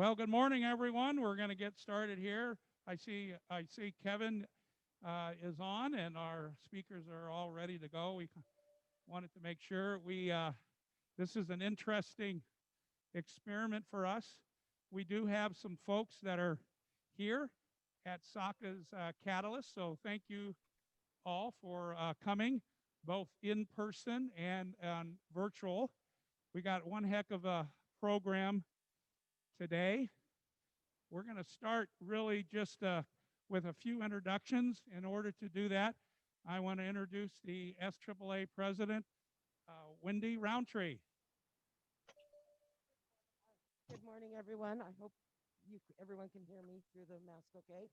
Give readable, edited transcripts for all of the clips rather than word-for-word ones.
Well, good morning, everyone. We're going to get started here. I see Kevin is on, and our speakers are all ready to go. We wanted to make sure this is an interesting experiment for us. We do have some folks that are here at SAAA's Catalyst, so thank you all for coming, both in person and virtual. We got one heck of a program today. We're going to start really just with a few introductions. In order to do that, I want to introduce the SAAA president, Wendy Roundtree. Good morning, everyone. I hope everyone can hear me through the mask okay.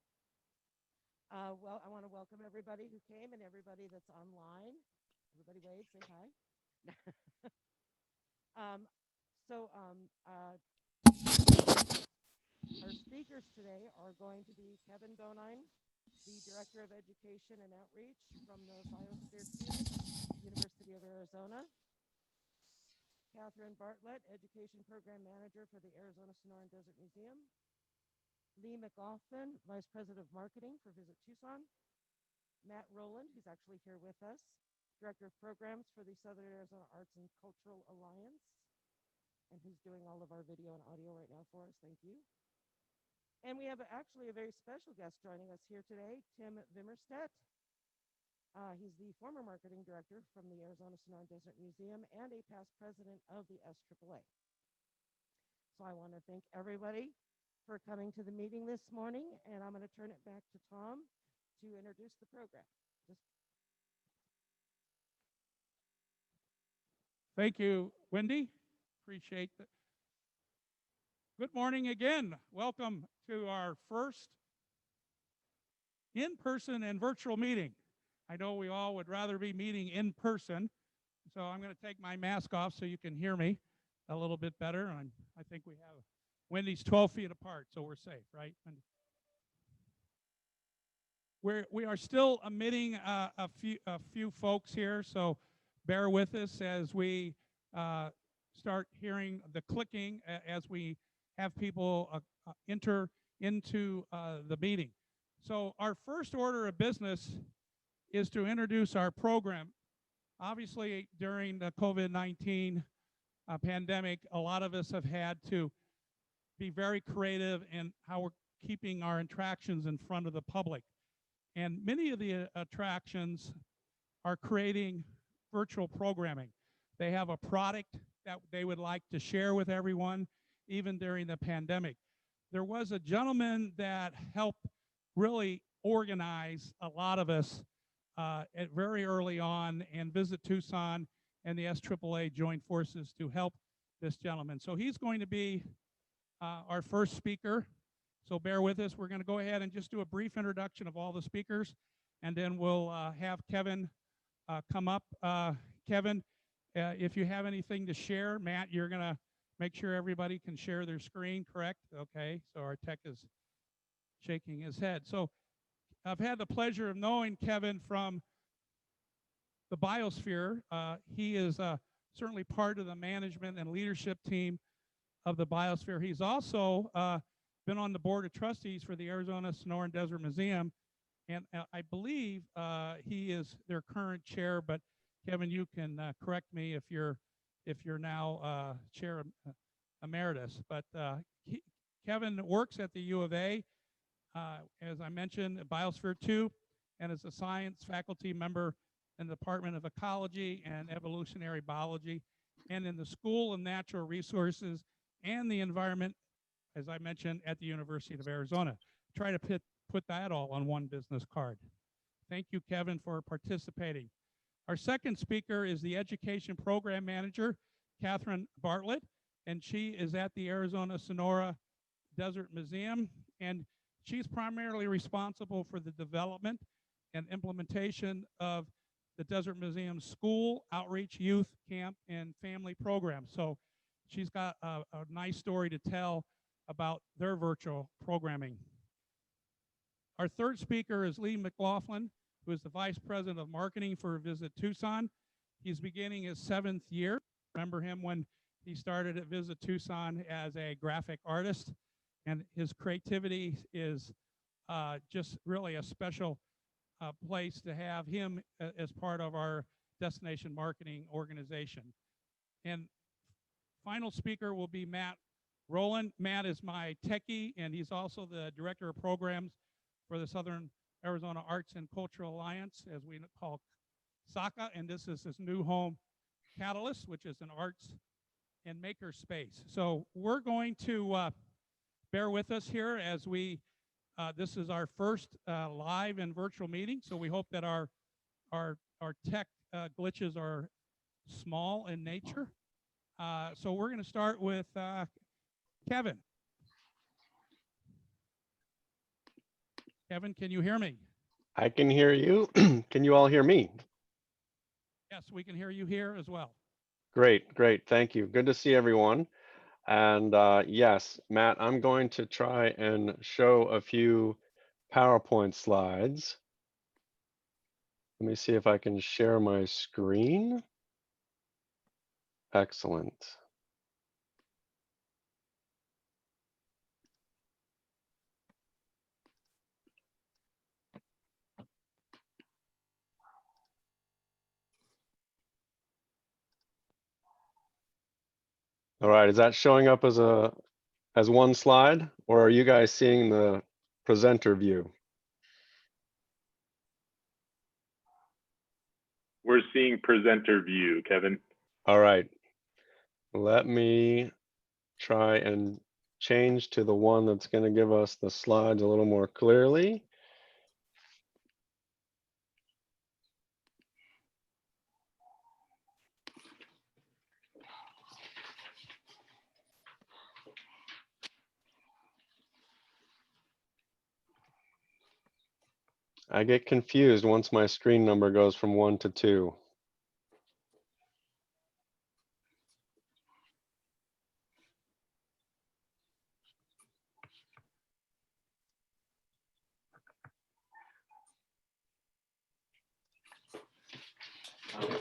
Well, I want to welcome everybody who came and everybody that's online. Everybody wave, say hi. Our speakers today are going to be Kevin Bonine, the Director of Education and Outreach from the Biosphere 2, University of Arizona. Catherine Bartlett, Education Program Manager for the Arizona-Sonora Desert Museum. Lee McLaughlin, Vice President of Marketing for Visit Tucson. Matt Rowland, who's actually here with us, Director of Programs for the Southern Arizona Arts and Cultural Alliance, and who's doing all of our video and audio right now for us. Thank you. And we have actually a very special guest joining us here today, Tim Vimmerstedt. He's the former marketing director from the Arizona-Sonora Desert Museum and a past president of the SAAA. So I want to thank everybody for coming to the meeting this morning, and I'm going to turn it back to Tom to introduce the program. Thank you, Wendy. Appreciate that. Good morning again. Welcome to our first in-person and virtual meeting. I know we all would rather be meeting in person, so I'm going to take my mask off so you can hear me a little bit better. And I think we have Wendy's 12 feet apart, so we're safe, right, Wendy? We are still admitting a few folks here, so bear with us as we start hearing the clicking as we have people enter into the meeting. So our first order of business is to introduce our program. Obviously, during the COVID-19 pandemic, a lot of us have had to be very creative in how we're keeping our attractions in front of the public. And many of the attractions are creating virtual programming. They have a product that they would like to share with everyone, even during the pandemic. There was a gentleman that helped really organize a lot of us very early on, and Visit Tucson and the SAAA joined forces to help this gentleman. So he's going to be our first speaker. So bear with us. We're going to go ahead and just do a brief introduction of all the speakers, and then we'll have Kevin come up. Kevin, if you have anything to share, Matt, you're going to make sure everybody can share their screen, correct? Okay, so our tech is shaking his head. So I've had the pleasure of knowing Kevin from the Biosphere. He is certainly part of the management and leadership team of the Biosphere. He's also been on the board of trustees for the Arizona-Sonora Desert Museum, and I believe he is their current chair, but Kevin, you can correct me if you're now chair emeritus. But Kevin works at the U of A, as I mentioned, Biosphere 2, and is a science faculty member in the Department of Ecology and Evolutionary Biology, and in the School of Natural Resources and the Environment, as I mentioned, at the University of Arizona. Try to put that all on one business card. Thank you, Kevin, for participating. Our second speaker is the Education Program Manager, Catherine Bartlett, and she is at the Arizona-Sonora Desert Museum, and she's primarily responsible for the development and implementation of the Desert Museum's school, outreach, youth, camp, and family programs. So she's got a nice story to tell about their virtual programming. Our third speaker is Lee McLaughlin, who is the Vice President of Marketing for Visit Tucson. He's beginning his 7th year. Remember him when he started at Visit Tucson as a graphic artist. and his creativity is just really a special place to have him as part of our destination marketing organization. And final speaker will be Matt Rowland. Matt is my techie, and he's also the director of programs for the Southern Arizona Arts and Cultural Alliance, as we call SAAA, and this is his new home, Catalyst, which is an arts and maker space. So we're going to bear with us here as we, this is our first live and virtual meeting, so we hope that our tech glitches are small in nature. So we're going to start with Kevin. Kevin, can you hear me? I can hear you. Can you all hear me? Yes, we can hear you here as well. Great, great. Thank you. Good to see everyone. And yes, Matt, I'm going to try and show a few PowerPoint slides. Let me see if I can share my screen. Excellent. All right, is that showing up as one slide, or are you guys seeing the presenter view? We're seeing presenter view, Kevin. All right, let me try and change to the one that's going to give us the slides a little more clearly. I get confused once my screen number goes from 1 to 2.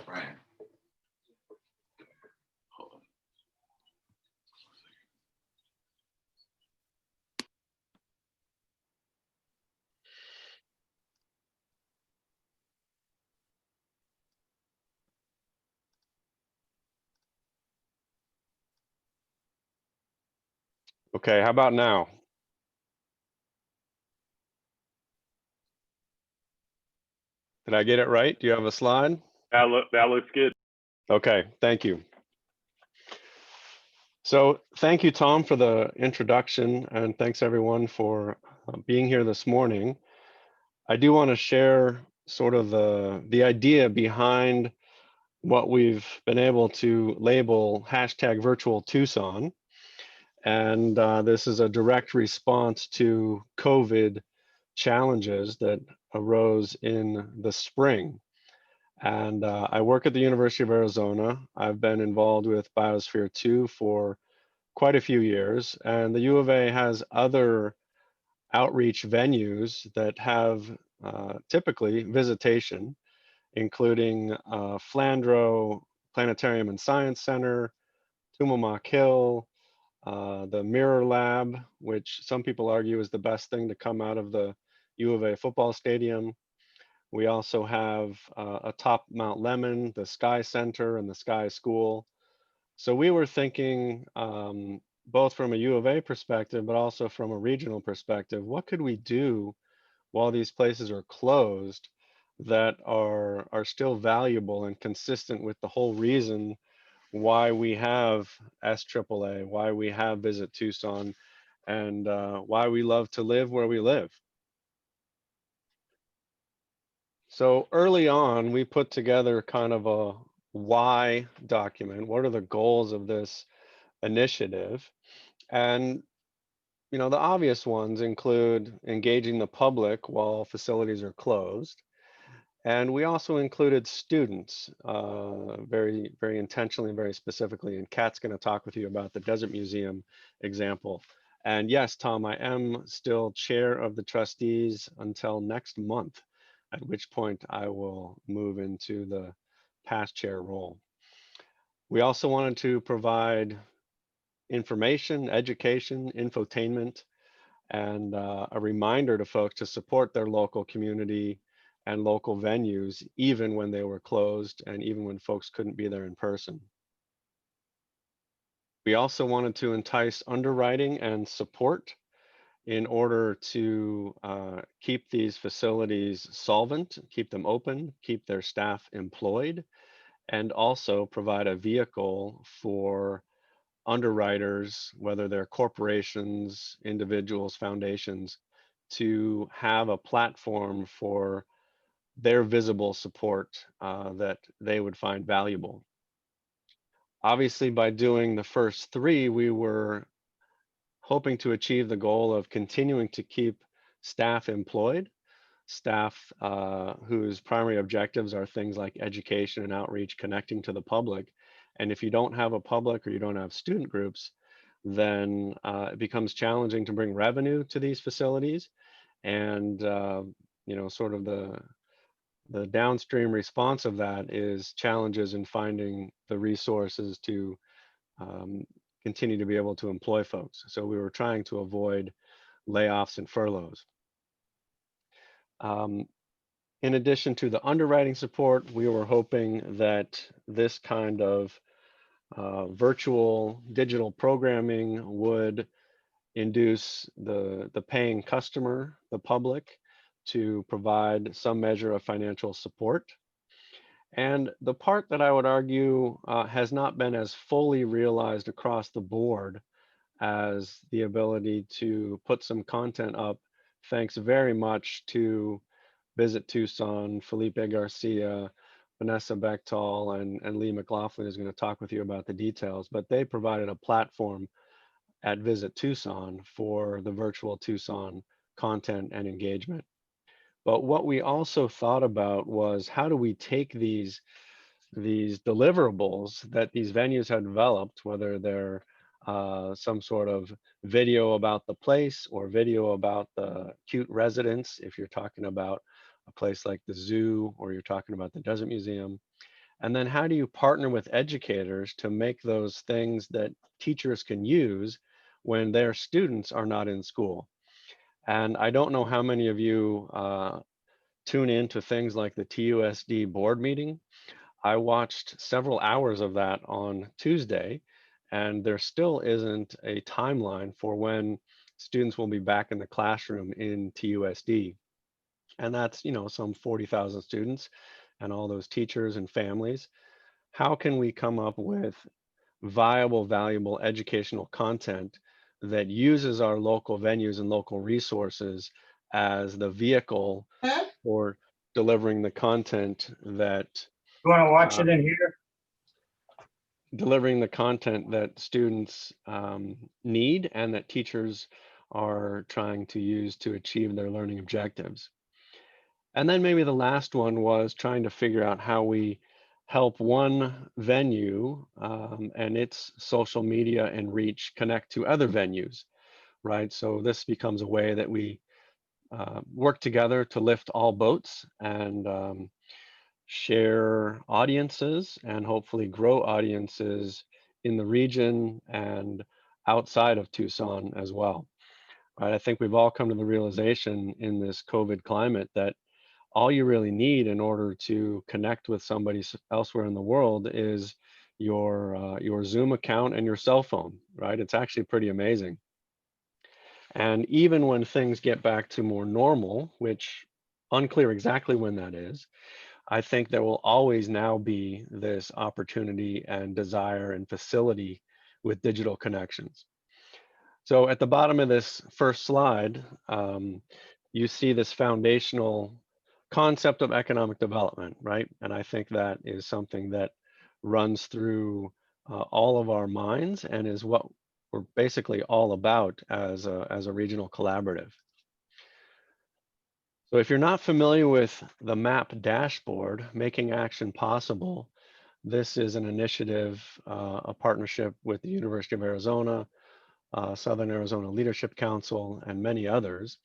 Brian. Hold on. Okay, how about now? Did I get it right? Do you have a slide? That looks good. Okay, thank you. So thank you, Tom, for the introduction, and thanks everyone for being here this morning. I do want to share sort of the idea behind what we've been able to label #virtual Tucson. And this is a direct response to COVID challenges that arose in the spring. And I work at the University of Arizona. I've been involved with Biosphere 2 for quite a few years, and the U of A has other outreach venues that have typically visitation, including Flandreau Planetarium and Science Center, Tumamoc Hill, the Mirror Lab, which some people argue is the best thing to come out of the U of A football stadium. We also have atop Mount Lemmon, the Sky Center and the Sky School. So we were thinking both from a U of A perspective, but also from a regional perspective, what could we do while these places are closed that are still valuable and consistent with the whole reason why we have SAAA, why we have Visit Tucson, and why we love to live where we live. So early on, we put together kind of a why document. What are the goals of this initiative? And you know, the obvious ones include engaging the public while facilities are closed. And we also included students very, very intentionally and very specifically. And Kat's going to talk with you about the Desert Museum example. And yes, Tom, I am still chair of the trustees until next month, at which point I will move into the past chair role. We also wanted to provide information, education, infotainment, and a reminder to folks to support their local community and local venues, even when they were closed and even when folks couldn't be there in person. We also wanted to entice underwriting and support in order to keep these facilities solvent, keep them open, keep their staff employed, and also provide a vehicle for underwriters, whether they're corporations, individuals, foundations, to have a platform for their visible support that they would find valuable. Obviously, by doing the first three, we were hoping to achieve the goal of continuing to keep staff employed, staff whose primary objectives are things like education and outreach, connecting to the public. And if you don't have a public or you don't have student groups, then it becomes challenging to bring revenue to these facilities. And sort of the downstream response of that is challenges in finding the resources to continue to be able to employ folks. So we were trying to avoid layoffs and furloughs. In addition to the underwriting support, we were hoping that this kind of virtual digital programming would induce the paying customer, the public, to provide some measure of financial support. And the part that I would argue has not been as fully realized across the board as the ability to put some content up, thanks very much to Visit Tucson, Felipe Garcia, Vanessa Bechtal, and Lee McLaughlin is going to talk with you about the details, but they provided a platform at Visit Tucson for the virtual Tucson content and engagement. But what we also thought about was, how do we take these deliverables that these venues have developed, whether they're some sort of video about the place or video about the cute residents, if you're talking about a place like the zoo or you're talking about the Desert Museum. And then how do you partner with educators to make those things that teachers can use when their students are not in school? And I don't know how many of you tune into things like the TUSD board meeting. I watched several hours of that on Tuesday, and there still isn't a timeline for when students will be back in the classroom in TUSD. And that's, some 40,000 students and all those teachers and families. How can we come up with viable, valuable educational content that uses our local venues and local resources as the vehicle for delivering the content that You want to watch it in here? delivering the content that students need and that teachers are trying to use to achieve their learning objectives. And then maybe the last one was trying to figure out how we help one venue and its social media and reach connect to other venues, right? So this becomes a way that we work together to lift all boats and share audiences and hopefully grow audiences in the region and outside of Tucson as well. Right? I think we've all come to the realization in this COVID climate that all you really need in order to connect with somebody elsewhere in the world is your Zoom account and your cell phone, right? It's actually pretty amazing. And even when things get back to more normal, which unclear exactly when that is, I think there will always now be this opportunity and desire and facility with digital connections. So at the bottom of this first slide, you see this foundational concept of economic development, right? And I think that is something that runs through all of our minds and is what we're basically all about as a regional collaborative. So if you're not familiar with the MAP dashboard, Making Action Possible, this is an initiative, a partnership with the University of Arizona, Southern Arizona Leadership Council, and many others.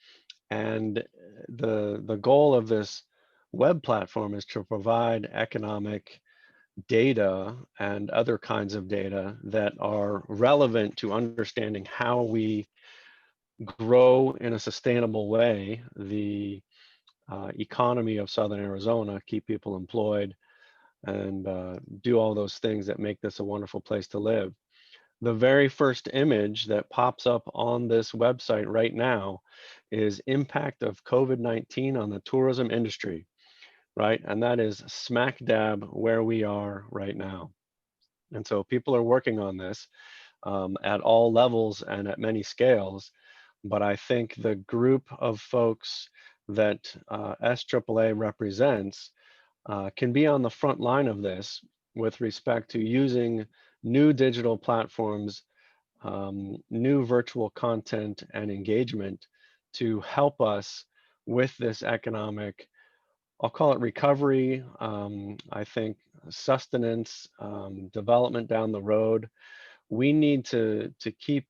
And the goal of this web platform is to provide economic data and other kinds of data that are relevant to understanding how we grow in a sustainable way the economy of Southern Arizona, keep people employed, and do all those things that make this a wonderful place to live. The very first image that pops up on this website right now is impact of COVID-19 on the tourism industry, right? And that is smack dab where we are right now. And so people are working on this at all levels and at many scales. But I think the group of folks that SAAA represents can be on the front line of this with respect to using new digital platforms, new virtual content and engagement to help us with this economic, I'll call it recovery, I think sustenance, development down the road. We need to keep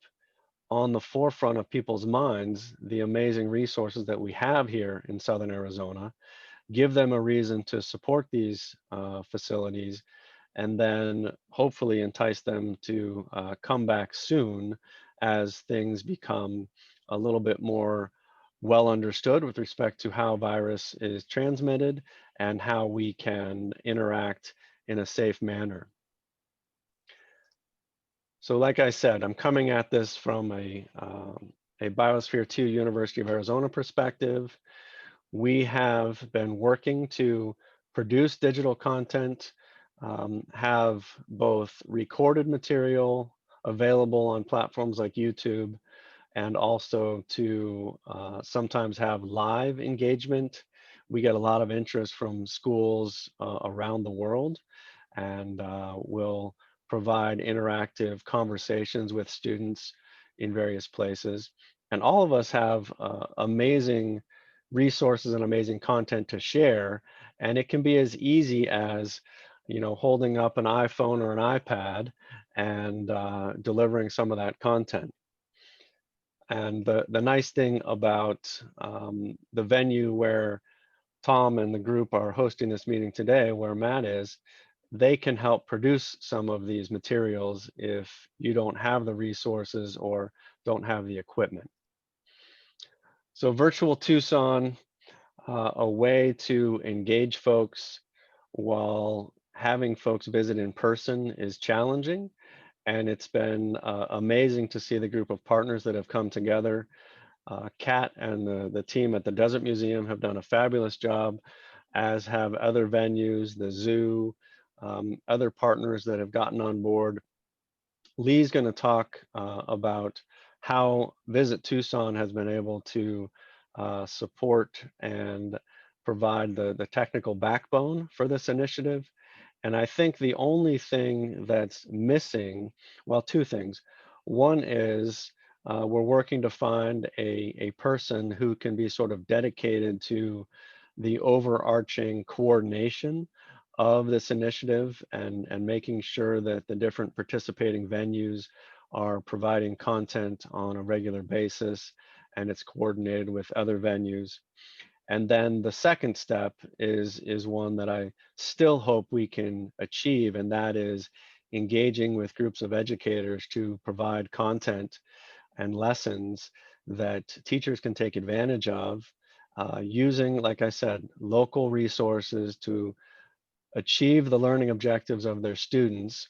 on the forefront of people's minds the amazing resources that we have here in Southern Arizona, give them a reason to support these facilities, and then hopefully entice them to come back soon as things become a little bit more well understood with respect to how virus is transmitted and how we can interact in a safe manner. So like I said, I'm coming at this from a Biosphere 2 University of Arizona perspective. We have been working to produce digital content, have both recorded material available on platforms like YouTube, and also to sometimes have live engagement. We get a lot of interest from schools around the world, and we'll provide interactive conversations with students in various places. And all of us have amazing resources and amazing content to share. And it can be as easy as, holding up an iPhone or an iPad and delivering some of that content. And the nice thing about the venue where Tom and the group are hosting this meeting today, where Matt is, they can help produce some of these materials if you don't have the resources or don't have the equipment. So Virtual Tucson, a way to engage folks while having folks visit in person is challenging. And it's been amazing to see the group of partners that have come together. Kat and the team at the Desert Museum have done a fabulous job, as have other venues, the zoo, other partners that have gotten on board. Lee's going to talk about how Visit Tucson has been able to support and provide the technical backbone for this initiative. And I think the only thing that's missing, well, two things. One is we're working to find a person who can be sort of dedicated to the overarching coordination of this initiative and making sure that the different participating venues are providing content on a regular basis and it's coordinated with other venues. And then the second step is one that I still hope we can achieve, and that is engaging with groups of educators to provide content and lessons that teachers can take advantage of using, like I said, local resources to achieve the learning objectives of their students.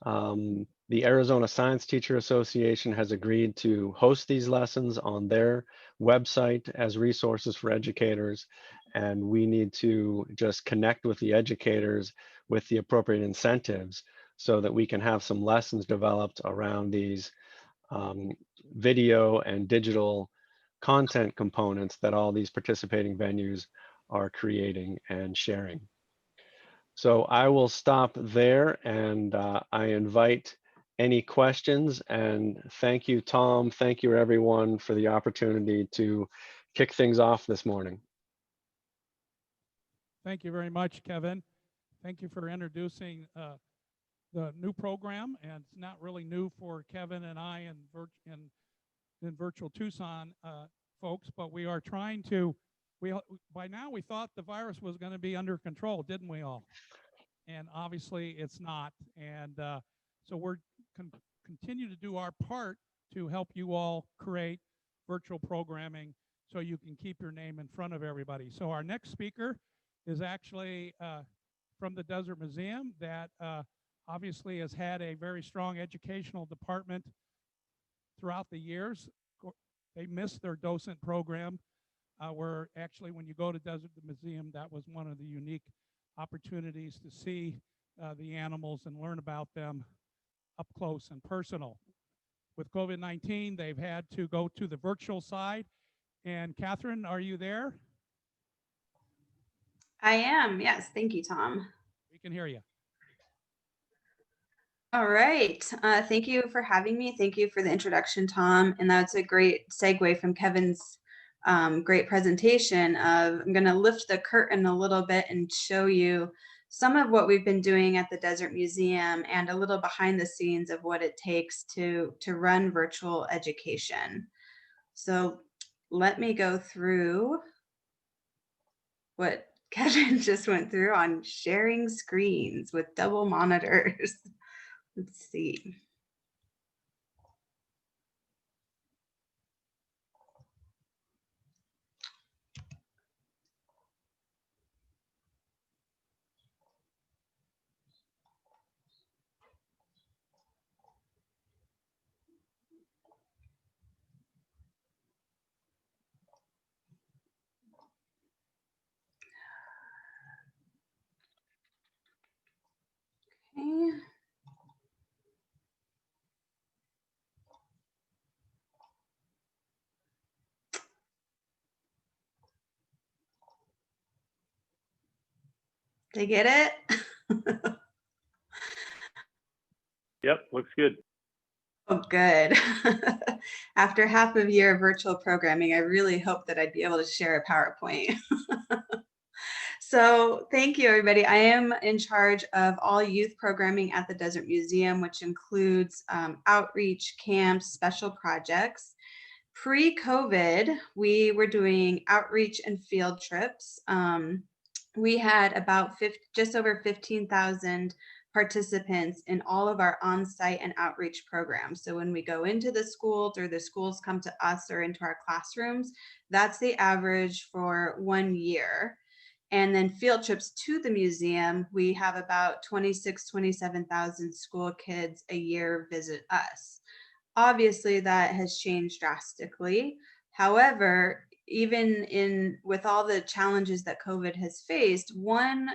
The Arizona Science Teacher Association has agreed to host these lessons on their website as resources for educators, and we need to just connect with the educators with the appropriate incentives so that we can have some lessons developed around these video and digital content components that all these participating venues are creating and sharing. So I will stop there, and I invite any questions. And thank you, Tom. Thank you, everyone, for the opportunity to kick things off this morning. Thank you very much, Kevin. Thank you for introducing the new program. And it's not really new for Kevin and I and Virtual Tucson folks, but we are trying to, by now we thought the virus was going to be under control, didn't we all? and obviously it's not. And so we're continue to do our part to help you all create virtual programming so you can keep your name in front of everybody. So our next speaker is actually from the Desert Museum that obviously has had a very strong educational department throughout the years. They missed their docent program where actually when you go to Desert Museum, that was one of the unique opportunities to see the animals and learn about them up close and personal. With COVID-19, they've had to go to the virtual side. And Catherine, are you there? I am, yes. Thank you, Tom. We can hear you. All right. Thank you for having me. Thank you for the introduction, Tom. And that's a great segue from Kevin's great presentation of, I'm going to lift the curtain a little bit and show you some of what we've been doing at the Desert Museum and a little behind the scenes of what it takes to run virtual education. So let me go through what Kevin just went through on sharing screens with double monitors. Let's see. Okay. Did I get it? Yep, looks good. Oh, good. After half a year of virtual programming, I really hoped that I'd be able to share a PowerPoint. So thank you, everybody. I am in charge of all youth programming at the Desert Museum, which includes outreach, camps, special projects. Pre-COVID, we were doing outreach and field trips. We had about just over 15,000 participants in all of our on-site and outreach programs. So when we go into the schools or the schools come to us or into our classrooms, that's the average for 1 year. And then field trips to the museum, we have about 27,000 school kids a year visit us. Obviously, that has changed drastically. However, even with all the challenges that COVID has faced, one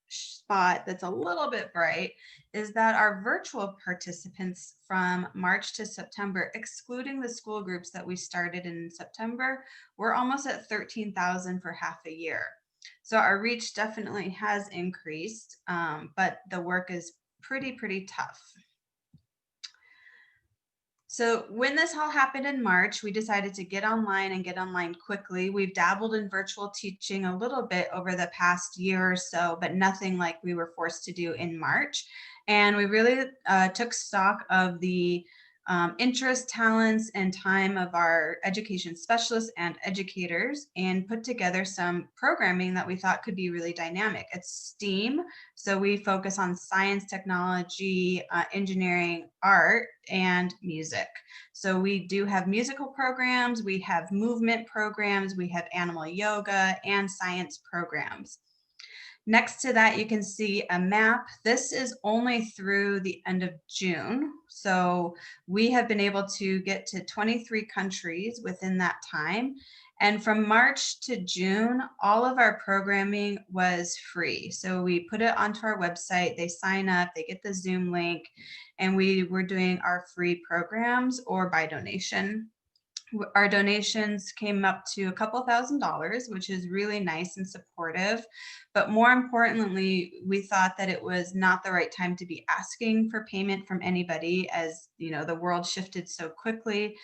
spot that's a little bit bright is that our virtual participants from March to September, excluding the school groups that we started in September, we're almost at 13,000 for half a year. So our reach definitely has increased, but the work is pretty tough. So when this all happened in March, we decided to get online and get online quickly. We've dabbled in virtual teaching a little bit over the past year or so, but nothing like we were forced to do in March. And we really took stock of the interest, talents, and time of our education specialists and educators and put together some programming that we thought could be really dynamic. It's STEAM, so we focus on science, technology, engineering, art, and music. So we do have musical programs, we have movement programs, we have animal yoga and science programs. Next to that, you can see a map. This is only through the end of June. So we have been able to get to 23 countries within that time. And from March to June, all of our programming was free. So we put it onto our website, they sign up, they get the Zoom link, and we were doing our free programs or by donation. Our donations came up to a couple $1,000s, which is really nice and supportive. But more importantly, we thought that it was not the right time to be asking for payment from anybody, as you know, the world shifted so quickly.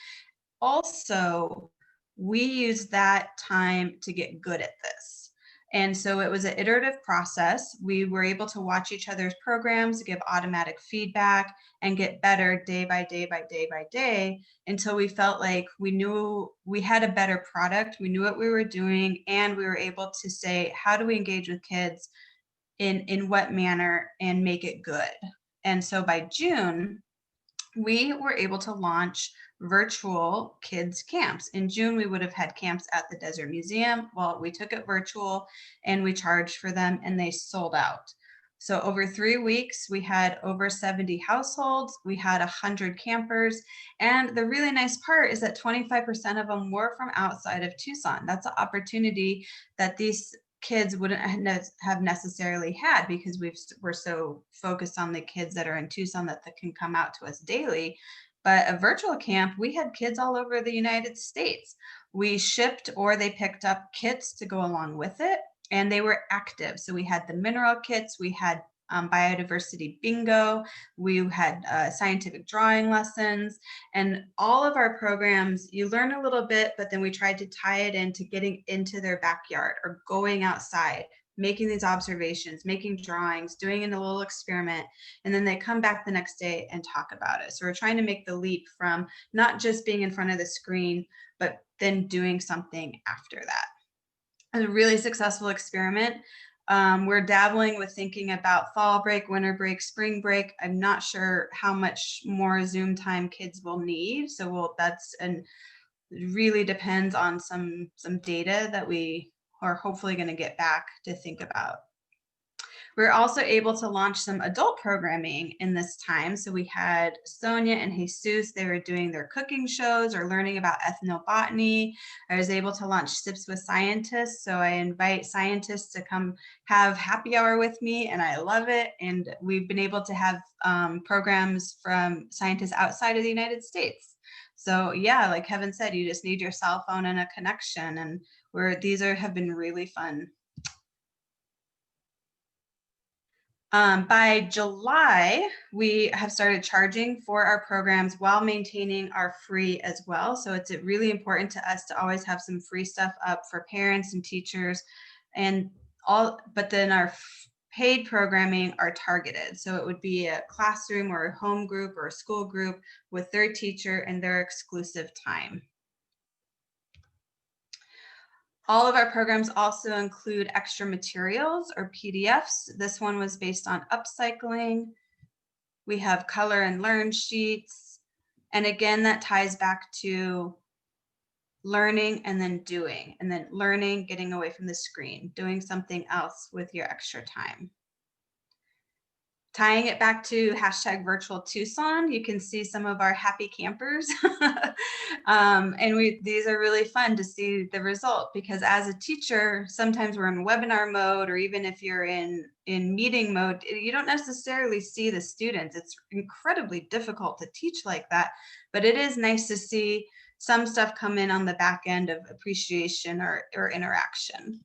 Also, we used that time to get good at this. And so it was an iterative process. We were able to watch each other's programs, give automatic feedback, and get better day by day by day by day until we felt like we knew we had a better product, we knew what we were doing, and we were able to say, how do we engage with kids in what manner and make it good. And so by June, we were able to launch virtual kids camps. In June, we would have had camps at the Desert Museum. Well, we took it virtual and we charged for them and they sold out. So over 3 weeks, we had over 70 households. We had 100 campers. And the really nice part is that 25% of them were from outside of Tucson. That's an opportunity that these kids wouldn't have necessarily had because we're so focused on the kids that are in Tucson that can come out to us daily. But a virtual camp, we had kids all over the United States. We shipped or they picked up kits to go along with it, and they were active. So we had the mineral kits, we had biodiversity bingo, we had scientific drawing lessons, and all of our programs, you learn a little bit, but then we tried to tie it into getting into their backyard or going outside, making these observations, making drawings, doing a little experiment, and then they come back the next day and talk about it. So we're trying to make the leap from not just being in front of the screen, but then doing something after that. It was a really successful experiment. We're dabbling with thinking about fall break, winter break, spring break. I'm not sure how much more Zoom time kids will need. So it really depends on some data that we are hopefully going to get back to think about. We're also able to launch some adult programming in this time. So we had Sonia and Jesus, they were doing their cooking shows or learning about ethnobotany. I was able to launch Sips with Scientists. So I invite scientists to come have happy hour with me, and I love it. And we've been able to have programs from scientists outside of the United States. So yeah, like Kevin said, you just need your cell phone and a connection, and have been really fun. By July, we have started charging for our programs while maintaining our free as well. So it's really important to us to always have some free stuff up for parents and teachers and all, but then our paid programming are targeted. So it would be a classroom or a home group or a school group with their teacher and their exclusive time. All of our programs also include extra materials or PDFs. This one was based on upcycling. We have color and learn sheets. And again, that ties back to learning and then doing, and then learning, getting away from the screen, doing something else with your extra time. Tying it back to #virtual Tucson, you can see some of our happy campers. And these are really fun to see the result, because as a teacher, sometimes we're in webinar mode, or even if you're in meeting mode, you don't necessarily see the students. It's incredibly difficult to teach like that, but it is nice to see some stuff come in on the back end of appreciation or interaction.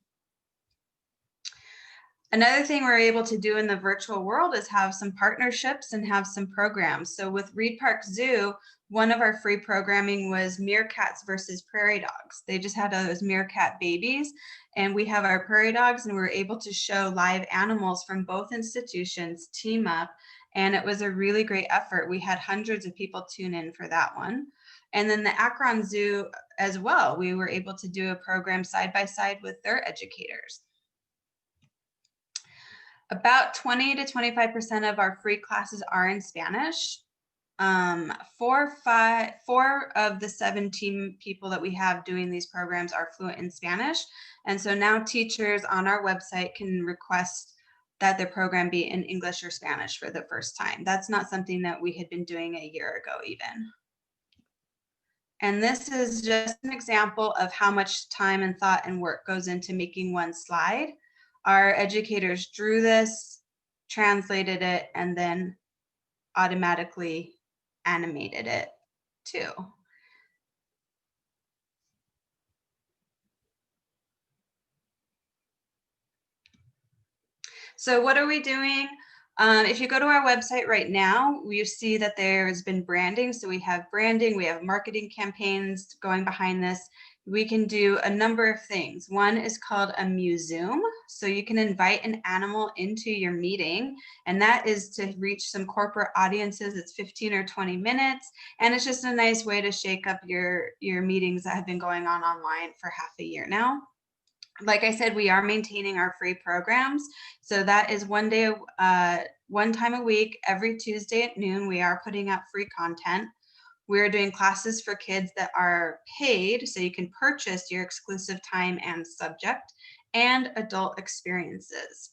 Another thing we're able to do in the virtual world is have some partnerships and have some programs. So with Reed Park Zoo, one of our free programming was meerkats versus prairie dogs. They just had those meerkat babies, and we have our prairie dogs, and we were able to show live animals from both institutions team up, and it was a really great effort. We had hundreds of people tune in for that one. And then the Akron Zoo as well, we were able to do a program side by side with their educators. About 20 to 25% of our free classes are in Spanish. 4 of the 17 people that we have doing these programs are fluent in Spanish. And so now teachers on our website can request that their program be in English or Spanish for the first time. That's not something that we had been doing a year ago even. And this is just an example of how much time and thought and work goes into making one slide. Our educators drew this, translated it, and then automatically animated it too. So what are we doing? If you go to our website right now, you see that there has been branding. So we have branding, we have marketing campaigns going behind this. We can do a number of things. One is called a museum. So you can invite an animal into your meeting, and that is to reach some corporate audiences. It's 15 or 20 minutes. And it's just a nice way to shake up your meetings that have been going on online for half a year now. Like I said, we are maintaining our free programs. So that is one time a week, every Tuesday at noon, we are putting out free content. We're doing classes for kids that are paid, so you can purchase your exclusive time and subject, and adult experiences.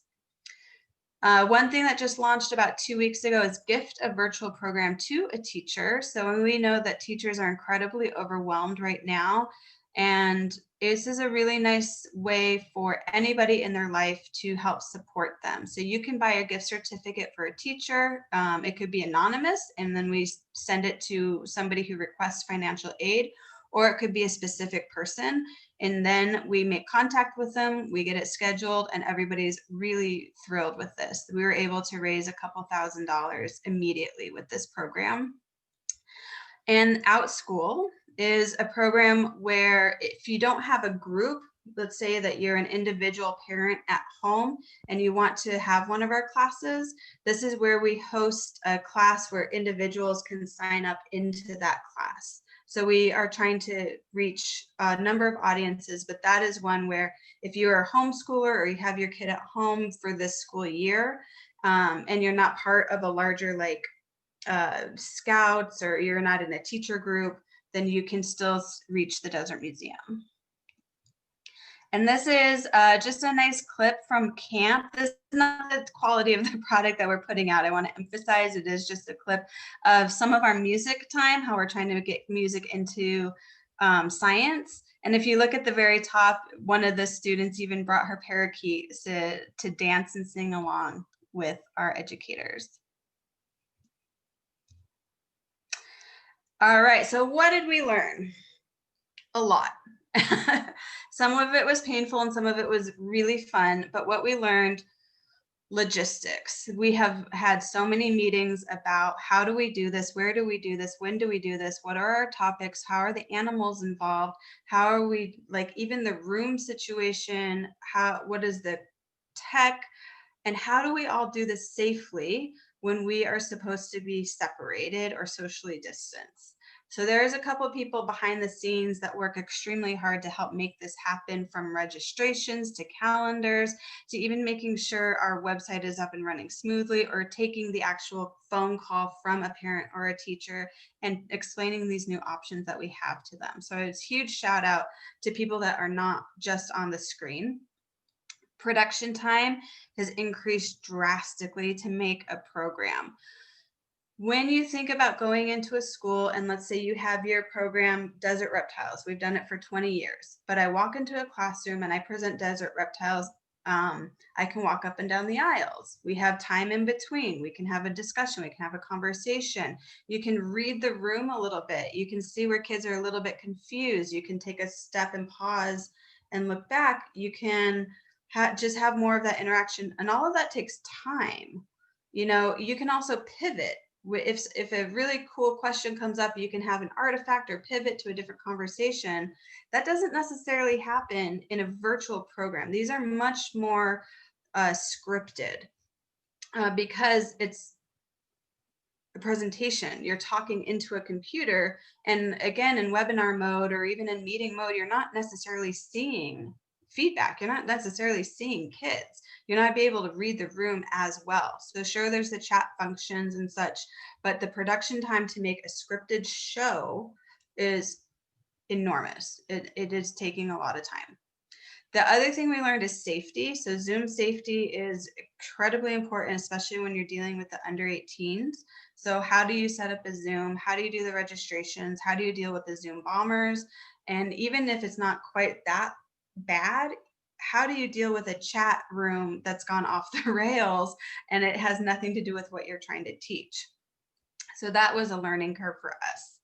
One thing that just launched about 2 weeks ago is gift a virtual program to a teacher. So we know that teachers are incredibly overwhelmed right now. And this is a really nice way for anybody in their life to help support them. So you can buy a gift certificate for a teacher. It could be anonymous, and then we send it to somebody who requests financial aid, or it could be a specific person. And then we make contact with them, we get it scheduled, and everybody's really thrilled with this. We were able to raise a couple $1,000s immediately with this program. And OutSchool is a program where if you don't have a group, let's say that you're an individual parent at home and you want to have one of our classes, this is where we host a class where individuals can sign up into that class. So we are trying to reach a number of audiences, but that is one where if you're a homeschooler or you have your kid at home for this school year, and you're not part of a larger like scouts, or you're not in a teacher group, then you can still reach the Desert Museum. And this is just a nice clip from camp. This is not the quality of the product that we're putting out. I want to emphasize it is just a clip of some of our music time, how we're trying to get music into science. And if you look at the very top, one of the students even brought her parakeet to dance and sing along with our educators. All right, so what did we learn? A lot. Some of it was painful and some of it was really fun, but what we learned, logistics. We have had so many meetings about how do we do this? Where do we do this? When do we do this? What are our topics? How are the animals involved? How are we, like even the room situation, what is the tech? And how do we all do this safely when we are supposed to be separated or socially distanced? So there's a couple of people behind the scenes that work extremely hard to help make this happen, from registrations to calendars to even making sure our website is up and running smoothly, or taking the actual phone call from a parent or a teacher and explaining these new options that we have to them. So it's a huge shout out to people that are not just on the screen. Production time has increased drastically to make a program. When you think about going into a school, and let's say you have your program Desert Reptiles, we've done it for 20 years, but I walk into a classroom and I present Desert Reptiles, I can walk up and down the aisles. We have time in between. We can have a discussion. We can have a conversation. You can read the room a little bit. You can see where kids are a little bit confused. You can take a step and pause and look back. You can just have more of that interaction, and all of that takes time. You know, you can also pivot. If a really cool question comes up, you can have an artifact or pivot to a different conversation. That doesn't necessarily happen in a virtual program. These are much more scripted because it's a presentation. You're talking into a computer, and again, in webinar mode or even in meeting mode, you're not necessarily seeing feedback. You're not necessarily seeing kids. You're not be able to read the room as well. So sure, there's the chat functions and such, but the production time to make a scripted show is enormous. It is taking a lot of time. The other thing we learned is safety. So Zoom safety is incredibly important, especially when you're dealing with the under 18s. So how do you set up a Zoom? How do you do the registrations? How do you deal with the Zoom bombers? And even if it's not quite that bad, how do you deal with a chat room that's gone off the rails and it has nothing to do with what you're trying to teach? So that was a learning curve for us.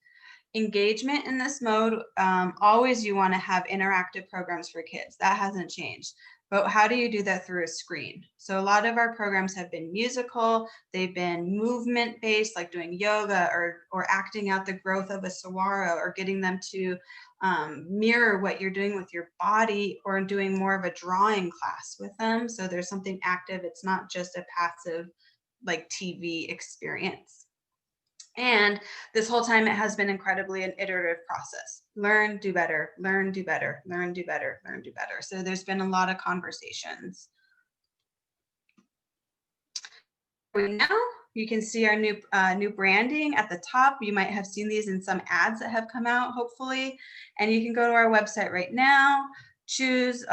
Engagement in this mode, always you want to have interactive programs for kids. That hasn't changed. But how do you do that through a screen? So a lot of our programs have been musical. They've been movement based, like doing yoga or acting out the growth of a saguaro, or getting them to mirror what you're doing with your body, or doing more of a drawing class with them. So there's something active. It's not just a passive like TV experience. And this whole time, it has been incredibly an iterative process. Learn, do better, learn, do better, learn, do better, learn, do better. So there's been a lot of conversations. Now you can see our new branding at the top. You might have seen these in some ads that have come out, hopefully. And you can go to our website right now, choose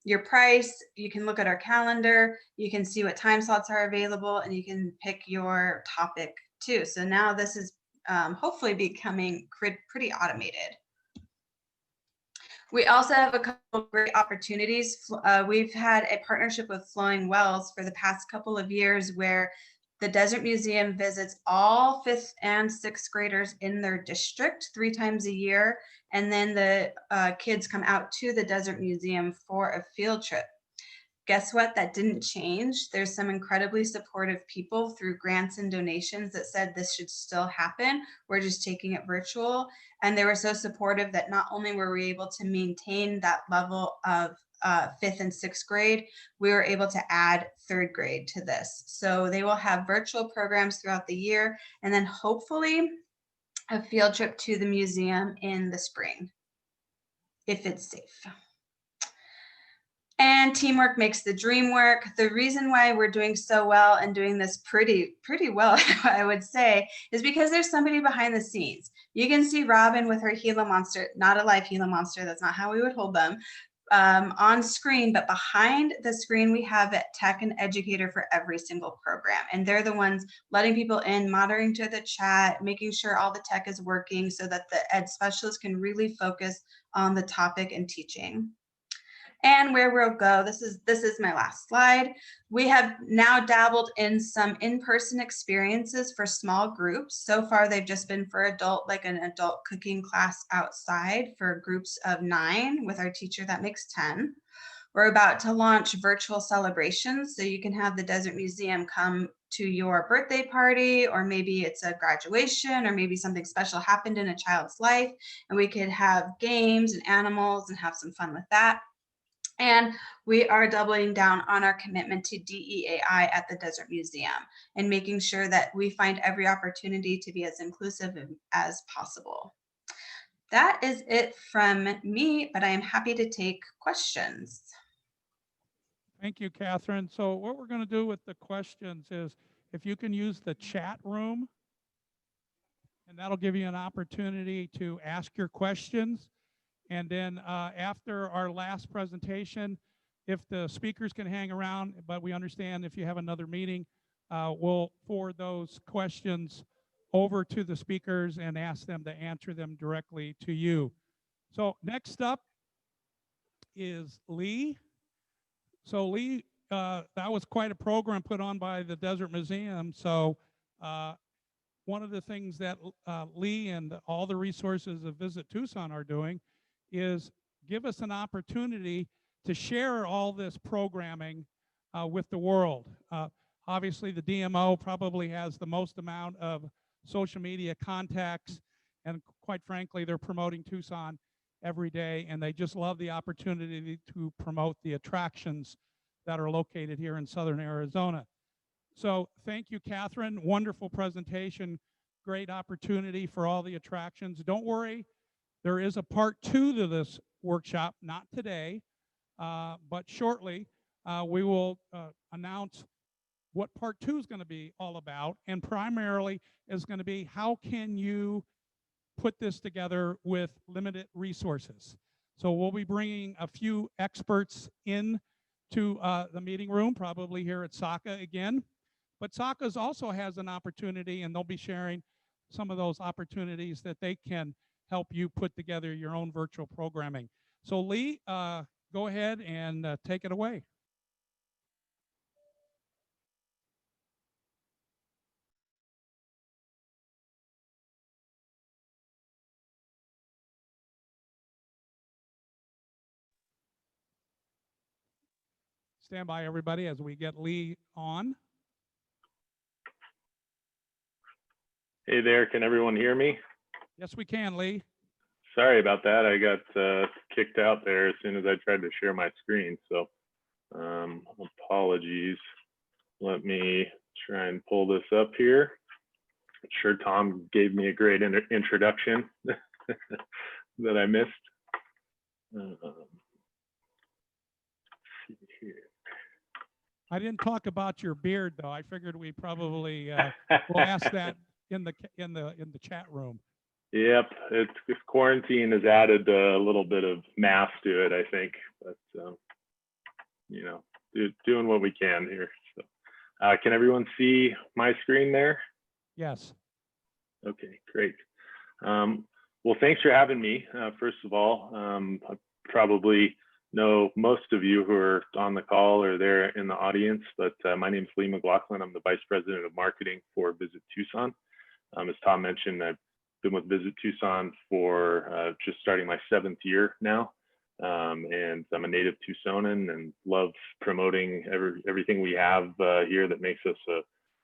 your price. You can look at our calendar. You can see what time slots are available, and you can pick your topic too. So now this is hopefully becoming pretty automated. We also have a couple of great opportunities. We've had a partnership with Flowing Wells for the past couple of years where the Desert Museum visits all 5th and 6th graders in their district 3 times a year. And then the kids come out to the Desert Museum for a field trip. Guess what? That didn't change. There's some incredibly supportive people through grants and donations that said this should still happen. We're just taking it virtual. And they were so supportive that not only were we able to maintain that level of 5th and 6th grade, we were able to add 3rd grade to this. So they will have virtual programs throughout the year, and then hopefully a field trip to the museum in the spring, if it's safe. And teamwork makes the dream work. The reason why we're doing so well and doing this pretty well, I would say, is because there's somebody behind the scenes. You can see Robin with her Gila monster, not a live Gila monster, that's not how we would hold them, on screen, but behind the screen, we have a tech and educator for every single program. And they're the ones letting people in, monitoring to the chat, making sure all the tech is working so that the ed specialist can really focus on the topic and teaching. And where we'll go, this is my last slide. We have now dabbled in some in-person experiences for small groups. So far, they've just been for adult, like an adult cooking class outside for groups of 9 with our teacher that makes 10. We're about to launch virtual celebrations, so you can have the Desert Museum come to your birthday party, or maybe it's a graduation, or maybe something special happened in a child's life, and we could have games and animals and have some fun with that. And we are doubling down on our commitment to DEAI at the Desert Museum and making sure that we find every opportunity to be as inclusive as possible. That is it from me, but I am happy to take questions. Thank you, Catherine. So what we're going to do with the questions is if you can use the chat room, and that'll give you an opportunity to ask your questions. And then after our last presentation, if the speakers can hang around, but we understand if you have another meeting, we'll forward those questions over to the speakers and ask them to answer them directly to you. So next up is Lee. So Lee, that was quite a program put on by the Desert Museum. So one of the things that Lee and all the resources of Visit Tucson are doing is give us an opportunity to share all this programming with the world. Obviously, the DMO probably has the most amount of social media contacts, and quite frankly, they're promoting Tucson every day, and they just love the opportunity to promote the attractions that are located here in Southern Arizona. So thank you, Catherine. Wonderful presentation. Great opportunity for all the attractions. Don't worry. There is a part 2 to this workshop, not today, but shortly we will announce what part 2 is going to be all about, and primarily is going to be how can you put this together with limited resources. So we'll be bringing a few experts in to the meeting room, probably here at SAAA again, but SAAA also has an opportunity, and they'll be sharing some of those opportunities that they can help you put together your own virtual programming. So Lee, go ahead and take it away. Stand by, everybody, as we get Lee on. Hey there, can everyone hear me? Yes, we can, Lee. Sorry about that. I got kicked out there as soon as I tried to share my screen. So apologies. Let me try and pull this up here. Sure, Tom gave me a great introduction that I missed. Let's see here. I didn't talk about your beard though. I figured we probably will ask that in the chat room. Yep, it's quarantine has added a little bit of mass to it, I think, but you know, doing what we can here. So, can everyone see my screen there? Yes. Okay, great. Well, thanks for having me. First of all, I probably know most of you who are on the call or there in the audience, but my name is Lee McLaughlin. I'm the Vice President of Marketing for Visit Tucson. As Tom mentioned, I've been with Visit Tucson for just starting my 7th year now. And I'm a native Tucsonan and love promoting everything we have here that makes us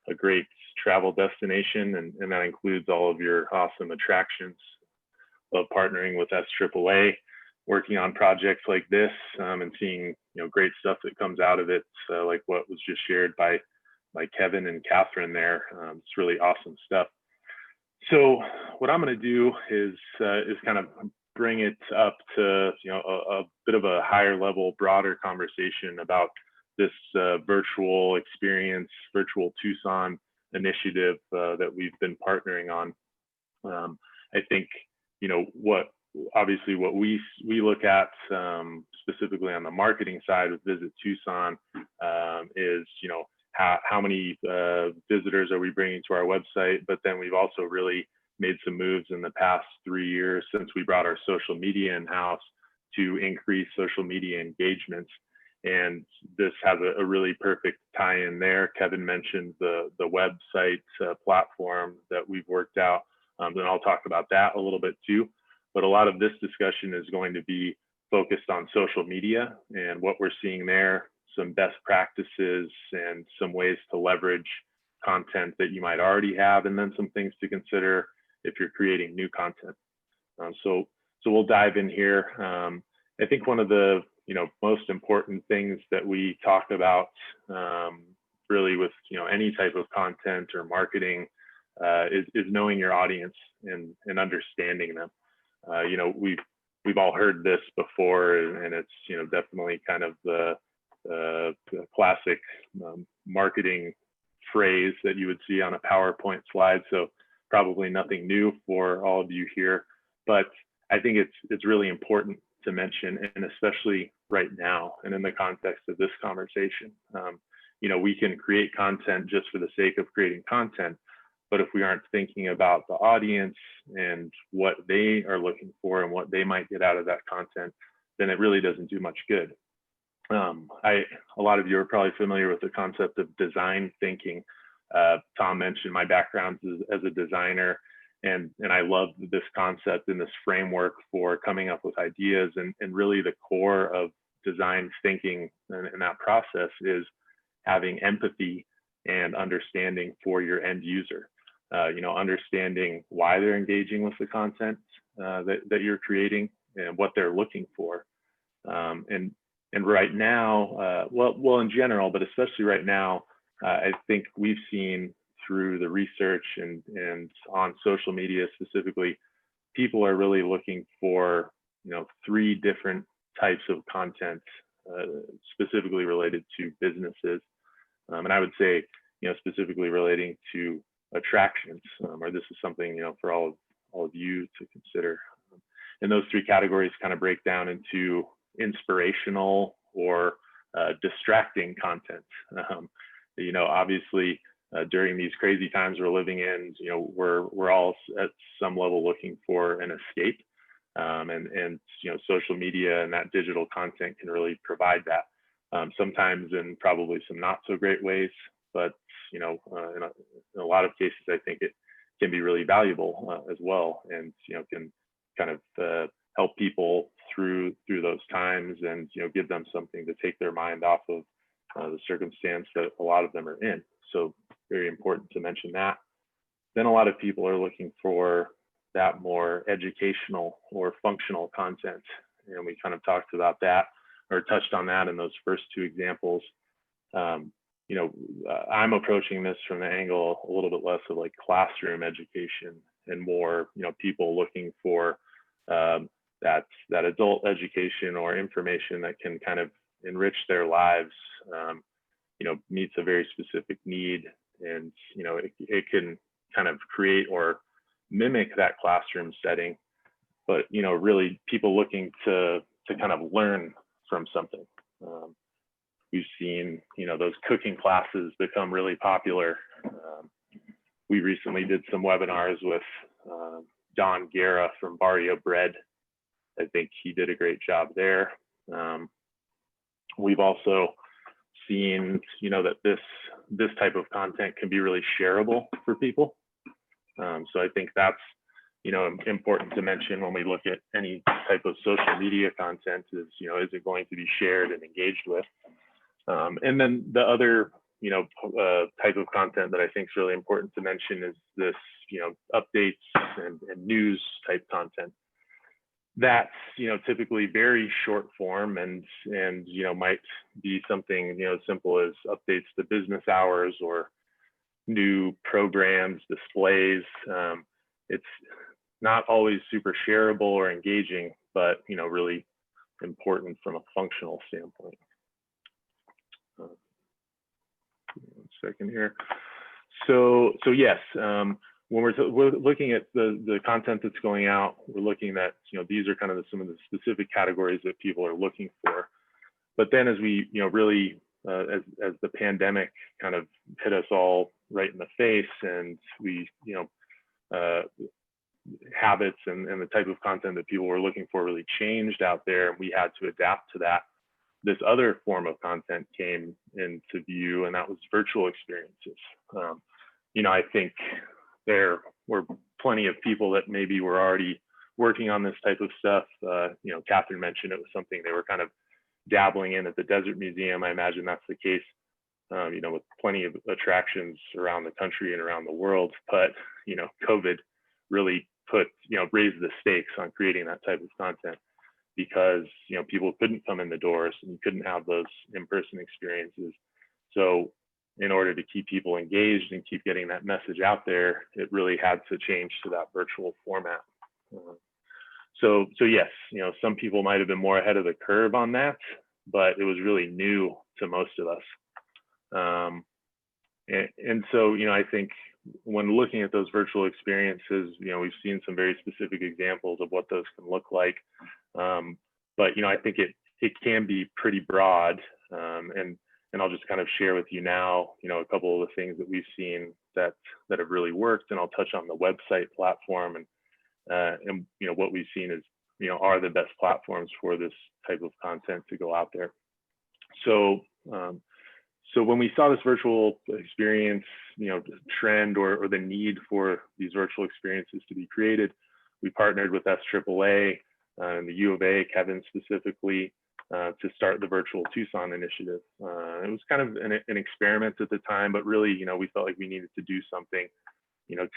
a great travel destination, and that includes all of your awesome attractions. Love partnering with SAAA, working on projects like this, and seeing great stuff that comes out of it, like what was just shared by Kevin and Catherine there. It's really awesome stuff. So what I'm going to do is kind of bring it up to a bit of a higher level, broader conversation about this virtual experience, virtual Tucson initiative that we've been partnering on. I think obviously what we look at specifically on the marketing side with Visit Tucson is how many visitors are we bringing to our website, but then we've also really made some moves in the past 3 years since we brought our social media in-house to increase social media engagements. And this has a really perfect tie-in there. Kevin mentioned the website platform that we've worked out, and I'll talk about that a little bit too. But a lot of this discussion is going to be focused on social media and what we're seeing there, some best practices and some ways to leverage content that you might already have, and then some things to consider if you're creating new content. So we'll dive in here. I think one of the most important things that we talk about really with any type of content or marketing is knowing your audience and understanding them. We've all heard this before, and it's definitely kind of the classic marketing phrase that you would see on a PowerPoint slide. So probably nothing new for all of you here, but I think it's really important to mention, and especially right now and in the context of this conversation. We can create content just for the sake of creating content, but if we aren't thinking about the audience and what they are looking for and what they might get out of that content, then it really doesn't do much good. A lot of you are probably familiar with the concept of design thinking. Tom mentioned my background as a designer, and I love this concept and this framework for coming up with ideas. And really the core of design thinking and that process is having empathy and understanding for your end user. Understanding why they're engaging with the content that you're creating and what they're looking for. And right now, well, in general, but especially right now, I think we've seen through the research and on social media specifically, people are really looking for 3 different types of content specifically related to businesses, and I would say specifically relating to attractions, or this is something for all of you to consider. And those 3 categories kind of break down into inspirational or distracting content. Obviously during these crazy times we're living in, we're all at some level looking for an escape, and social media and that digital content can really provide that. Sometimes in probably some not so great ways, but in a lot of cases I think it can be really valuable as well, and can kind of help people through those times, and give them something to take their mind off of the circumstance that a lot of them are in. So very important to mention that. Then a lot of people are looking for that more educational or functional content, and we kind of talked about that or touched on that in those first 2 examples. I'm approaching this from the angle a little bit less of like classroom education and more, people looking for that adult education or information that can kind of enrich their lives, meets a very specific need, and it can kind of create or mimic that classroom setting, but really people looking to kind of learn from something. We've seen those cooking classes become really popular. We recently did some webinars with Don Guerra from Barrio Bread. I think he did a great job there. We've also seen that this type of content can be really shareable for people. So I think that's important to mention when we look at any type of social media content is it going to be shared and engaged with? And then the other type of content that I think is really important to mention is this updates and news type content. That's typically very short form and might be something as simple as updates to business hours or new programs, displays. It's not always super shareable or engaging, but really important from a functional standpoint. One second here. So yes, when we're looking at the content that's going out, we're looking at these are kind of some of the specific categories that people are looking for. But then as we really as the pandemic kind of hit us all right in the face, and we habits and the type of content that people were looking for really changed out there, and we had to adapt to that. This other form of content came into view, and that was virtual experiences. I think there were plenty of people that maybe were already working on this type of stuff. Catherine mentioned it was something they were kind of dabbling in at the Desert Museum. I imagine that's the case, with plenty of attractions around the country and around the world. But, COVID really raised the stakes on creating that type of content, because people couldn't come in the doors and you couldn't have those in-person experiences. So in order to keep people engaged and keep getting that message out there, it really had to change to that virtual format. So yes, some people might have been more ahead of the curve on that, but it was really new to most of us. And so I think when looking at those virtual experiences, we've seen some very specific examples of what those can look like. But I think it can be pretty broad, and I'll just kind of share with you now, a couple of the things that we've seen that have really worked, and I'll touch on the website platform and what we've seen is are the best platforms for this type of content to go out there. So when we saw this virtual experience, trend or the need for these virtual experiences to be created, we partnered with SAAA and the U of A, Kevin specifically, to start the Virtual Tucson initiative. It was kind of an experiment at the time, but really, we felt like we needed to do something,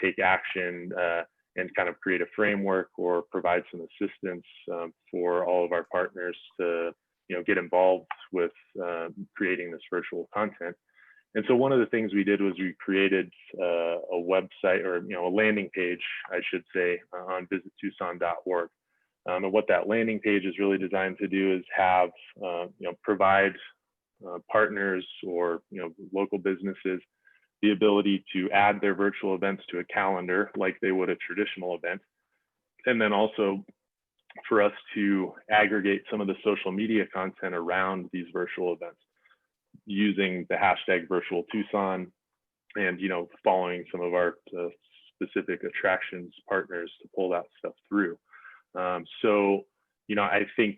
take action and kind of create a framework or provide some assistance for all of our partners to, get involved with creating this virtual content. And so one of the things we did was we created a website, or a landing page, I should say, on visittucson.org. And what that landing page is really designed to do is have, provide partners or local businesses the ability to add their virtual events to a calendar like they would a traditional event, and then also for us to aggregate some of the social media content around these virtual events using the hashtag Virtual Tucson, and following some of our specific attractions partners to pull that stuff through. So I think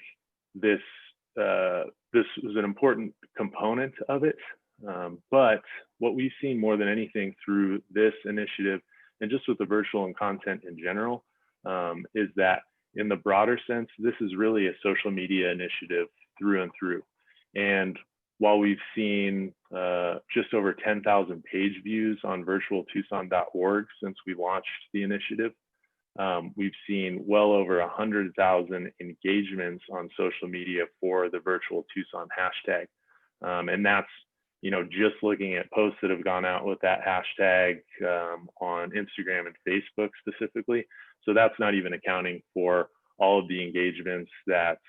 this was an important component of it, but what we've seen more than anything through this initiative, and just with the virtual and content in general, is that in the broader sense, this is really a social media initiative through and through. And while we've seen just over 10,000 page views on virtualtucson.org since we launched the initiative, we've seen well over 100,000 engagements on social media for the Virtual Tucson hashtag. And that's just looking at posts that have gone out with that hashtag on Instagram and Facebook specifically. So that's not even accounting for all of the engagements that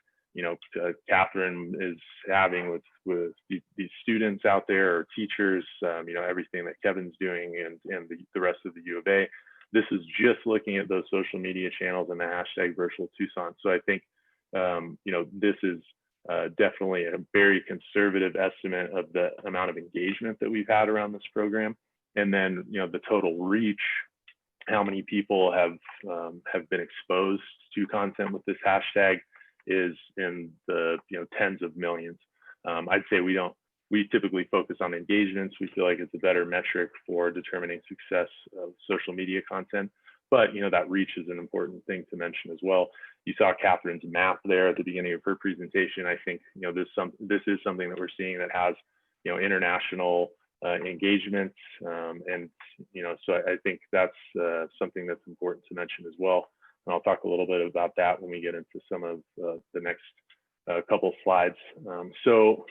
Catherine is having with these students out there, or teachers, everything that Kevin's doing and the rest of the U of A. This is just looking at those social media channels and the hashtag virtual Tucson. So I think, this is definitely a very conservative estimate of the amount of engagement that we've had around this program. And then, the total reach, how many people have been exposed to content with this hashtag is in the tens of millions. I'd say we typically focus on engagements. We feel like it's a better metric for determining success of social media content, but that reach is an important thing to mention as well. You saw Catherine's map there at the beginning of her presentation. I think this is something that we're seeing that has international engagement, and so I think that's something that's important to mention as well. And I'll talk a little bit about that when we get into some of the next couple slides. So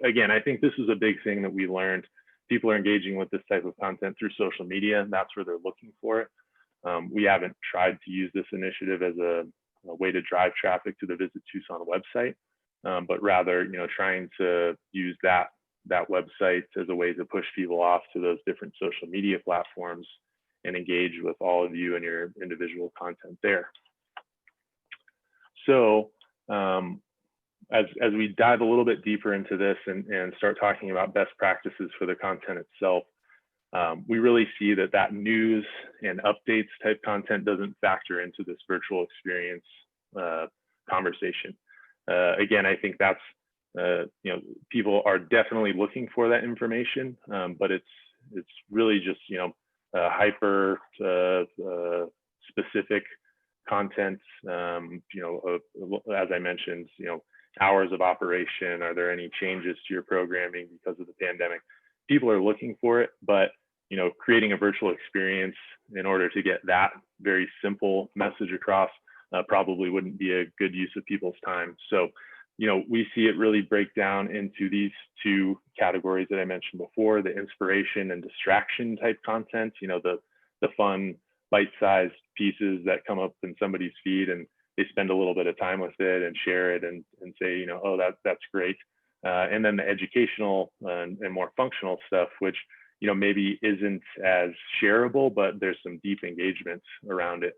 again, I think this is a big thing that we learned. People are engaging with this type of content through social media, and that's where they're looking for it. We haven't tried to use this initiative as a way to drive traffic to the Visit Tucson website, but rather, trying to use that website as a way to push people off to those different social media platforms and engage with all of you and your individual content there. So as we dive a little bit deeper into this and start talking about best practices for the content itself, we really see that news and updates type content doesn't factor into this virtual experience conversation. Again, I think that's, people are definitely looking for that information, but it's really just, hyper specific content, as I mentioned, hours of operation, are there any changes to your programming because of the pandemic? People are looking for it, but creating a virtual experience in order to get that very simple message across probably wouldn't be a good use of people's time. So, we see it really break down into these two categories that I mentioned before: the inspiration and distraction type content, the fun bite-sized pieces that come up in somebody's feed and they spend a little bit of time with it and share it and say, oh, that's great. And then the educational and more functional stuff, which maybe isn't as shareable, but there's some deep engagements around it.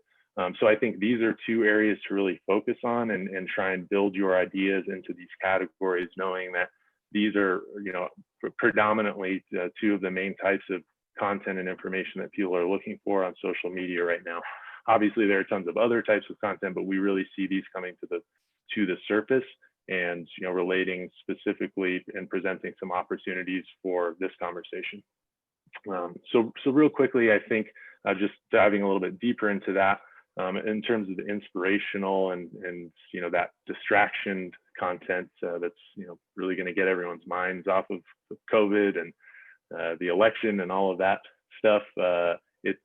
So I think these are two areas to really focus on and try and build your ideas into these categories, knowing that these are, predominantly two of the main types of content and information that people are looking for on social media right now. Obviously, there are tons of other types of content, but we really see these coming to the surface and relating specifically and presenting some opportunities for this conversation. So real quickly, I think just diving a little bit deeper into that, in terms of the inspirational and that distraction content that's really going to get everyone's minds off of COVID and the election and all of that stuff. It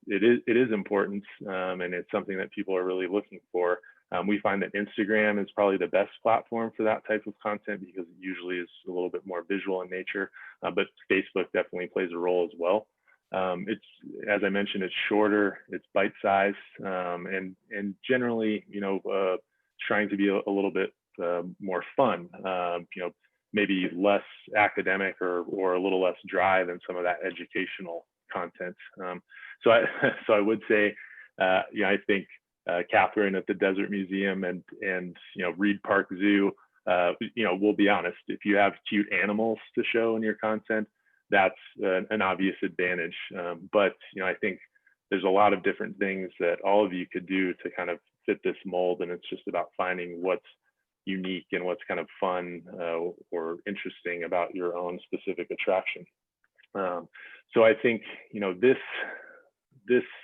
is important, and it's something that people are really looking for. We find that Instagram is probably the best platform for that type of content because it usually is a little bit more visual in nature, but Facebook definitely plays a role as well. It's, as I mentioned, it's shorter, it's bite-sized, and generally, trying to be a little bit more fun, maybe less academic or a little less dry than some of that educational content. So I would say, I think Catherine at the Desert Museum and Reed Park Zoo, we'll be honest, if you have cute animals to show in your content, that's an obvious advantage. But I think there's a lot of different things that all of you could do to kind of fit this mold, and it's just about finding what's unique and what's kind of fun or interesting about your own specific attraction. So I think this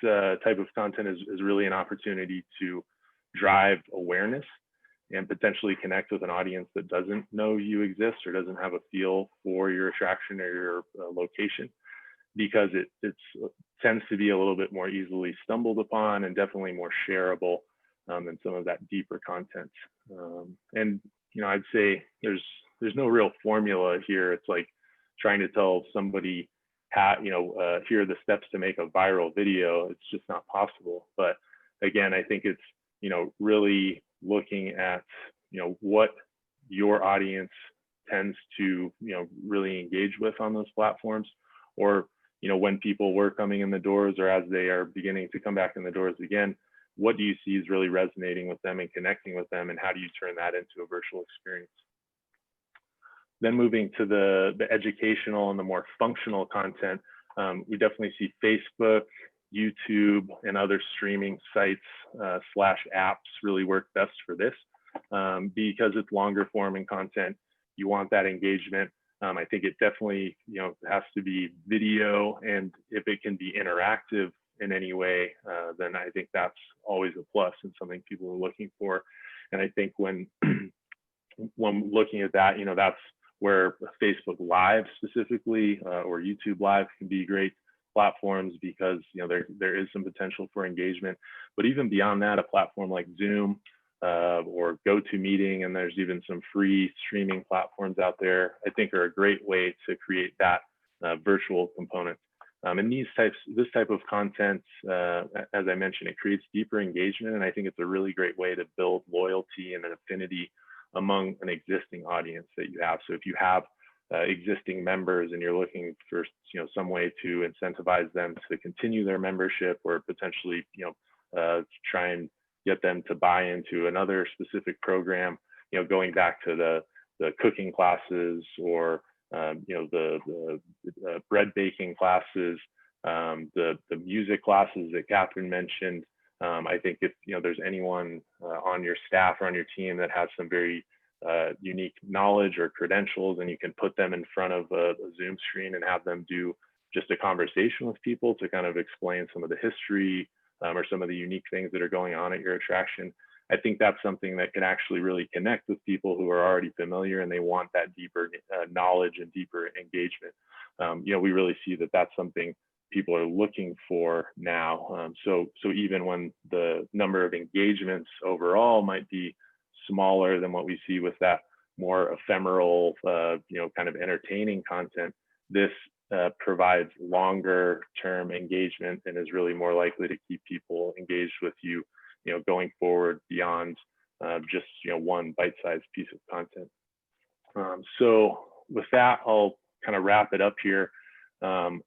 type of content is really an opportunity to drive awareness and potentially connect with an audience that doesn't know you exist or doesn't have a feel for your attraction or your location, because it tends to be a little bit more easily stumbled upon and definitely more shareable than some of that deeper content. And I'd say there's no real formula here. It's like trying to tell somebody how, here are the steps to make a viral video. It's just not possible. But again, I think it's, really looking at, what your audience tends to, really engage with on those platforms, or, when people were coming in the doors, or as they are beginning to come back in the doors again, what do you see is really resonating with them and connecting with them, and how do you turn that into a virtual experience? Then moving to the educational and the more functional content, we definitely see Facebook, YouTube, and other streaming sites / apps really work best for this, because it's longer form and content. You want that engagement. I think it definitely, has to be video, and if it can be interactive in any way, then I think that's always a plus and something people are looking for. And I think when looking at that, that's where Facebook Live specifically, or YouTube Live can be great platforms, because there is some potential for engagement. But even beyond that, a platform like Zoom or GoToMeeting, and there's even some free streaming platforms out there, I think are a great way to create that virtual component. And this type of content, as I mentioned, it creates deeper engagement, and I think it's a really great way to build loyalty and an affinity among an existing audience that you have. So if you have existing members and you're looking for some way to incentivize them to continue their membership, or potentially try and get them to buy into another specific program, going back to the cooking classes, or the bread baking classes, the music classes that Catherine mentioned. I think if there's anyone on your staff or on your team that has some very unique knowledge or credentials, and you can put them in front of a Zoom screen and have them do just a conversation with people to kind of explain some of the history or some of the unique things that are going on at your attraction. I think that's something that can actually really connect with people who are already familiar and they want that deeper knowledge and deeper engagement. We really see that that's something people are looking for now. So even when the number of engagements overall might be smaller than what we see with that more ephemeral, kind of entertaining content, this provides longer term engagement and is really more likely to keep people engaged with you, going forward beyond just one bite-sized piece of content. So with that, I'll kind of wrap it up here. There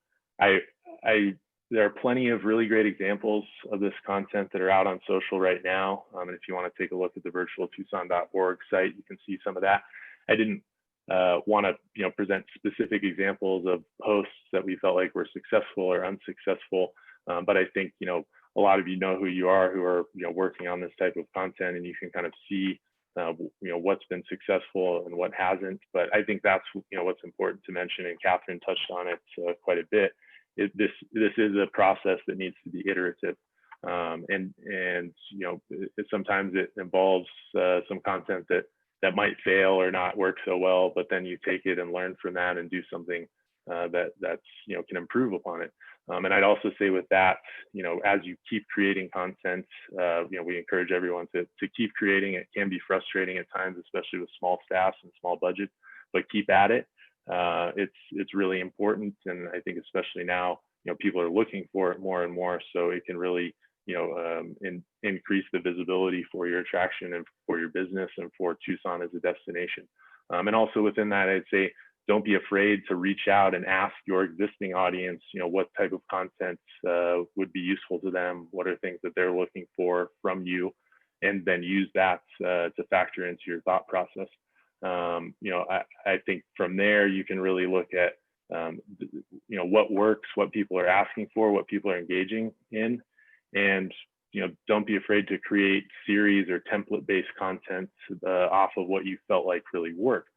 are plenty of really great examples of this content that are out on social right now. And if you want to take a look at the virtualtucson.org site, you can see some of that. I didn't want to present specific examples of posts that we felt like were successful or unsuccessful, but I think a lot of you know who you are, who are working on this type of content, and you can kind of see what's been successful and what hasn't. But I think that's what's important to mention, and Catherine touched on it quite a bit. This is a process that needs to be iterative, and sometimes it involves some content that might fail or not work so well, but then you take it and learn from that and do something that's can improve upon it. And I'd also say with that, as you keep creating content, we encourage everyone to keep creating. It can be frustrating at times, especially with small staffs and small budgets, but keep at it. It's really important, and I think especially now, people are looking for it more and more, so it can really increase the visibility for your attraction and for your business and for Tucson as a destination. And also within that, I'd say don't be afraid to reach out and ask your existing audience, what type of content would be useful to them, what are things that they're looking for from you, and then use that to factor into your thought process. I think from there you can really look at what works, what people are asking for, what people are engaging in, and don't be afraid to create series or template-based content off of what you felt like really worked.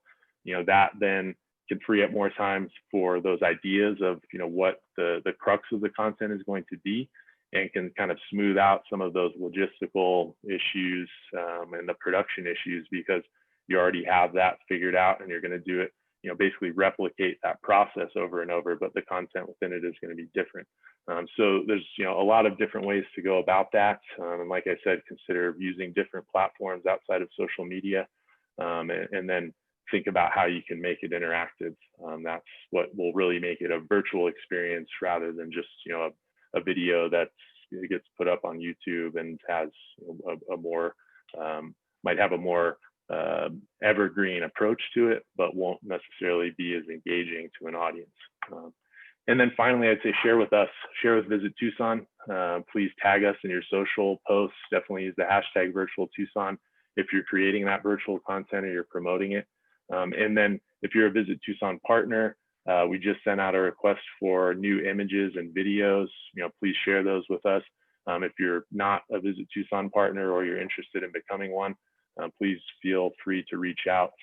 That then can free up more time for those ideas of what the crux of the content is going to be, and can kind of smooth out some of those logistical issues and the production issues, because you already have that figured out and you're going to do it, basically replicate that process over and over, but the content within it is going to be different. So there's, a lot of different ways to go about that. And like I said, consider using different platforms outside of social media, and then, think about how you can make it interactive. That's what will really make it a virtual experience rather than just, you know, a video that gets put up on YouTube and has a more, might have a more evergreen approach to it, but won't necessarily be as engaging to an audience. And then finally, I'd say share with us, share with Visit Tucson. Please tag us in your social posts. Definitely use the hashtag Virtual Tucson if you're creating that virtual content or you're promoting it. And then if you're a Visit Tucson partner, we just sent out a request for new images and videos. You know, please share those with us. If you're not a Visit Tucson partner or you're interested in becoming one, please feel free to reach out.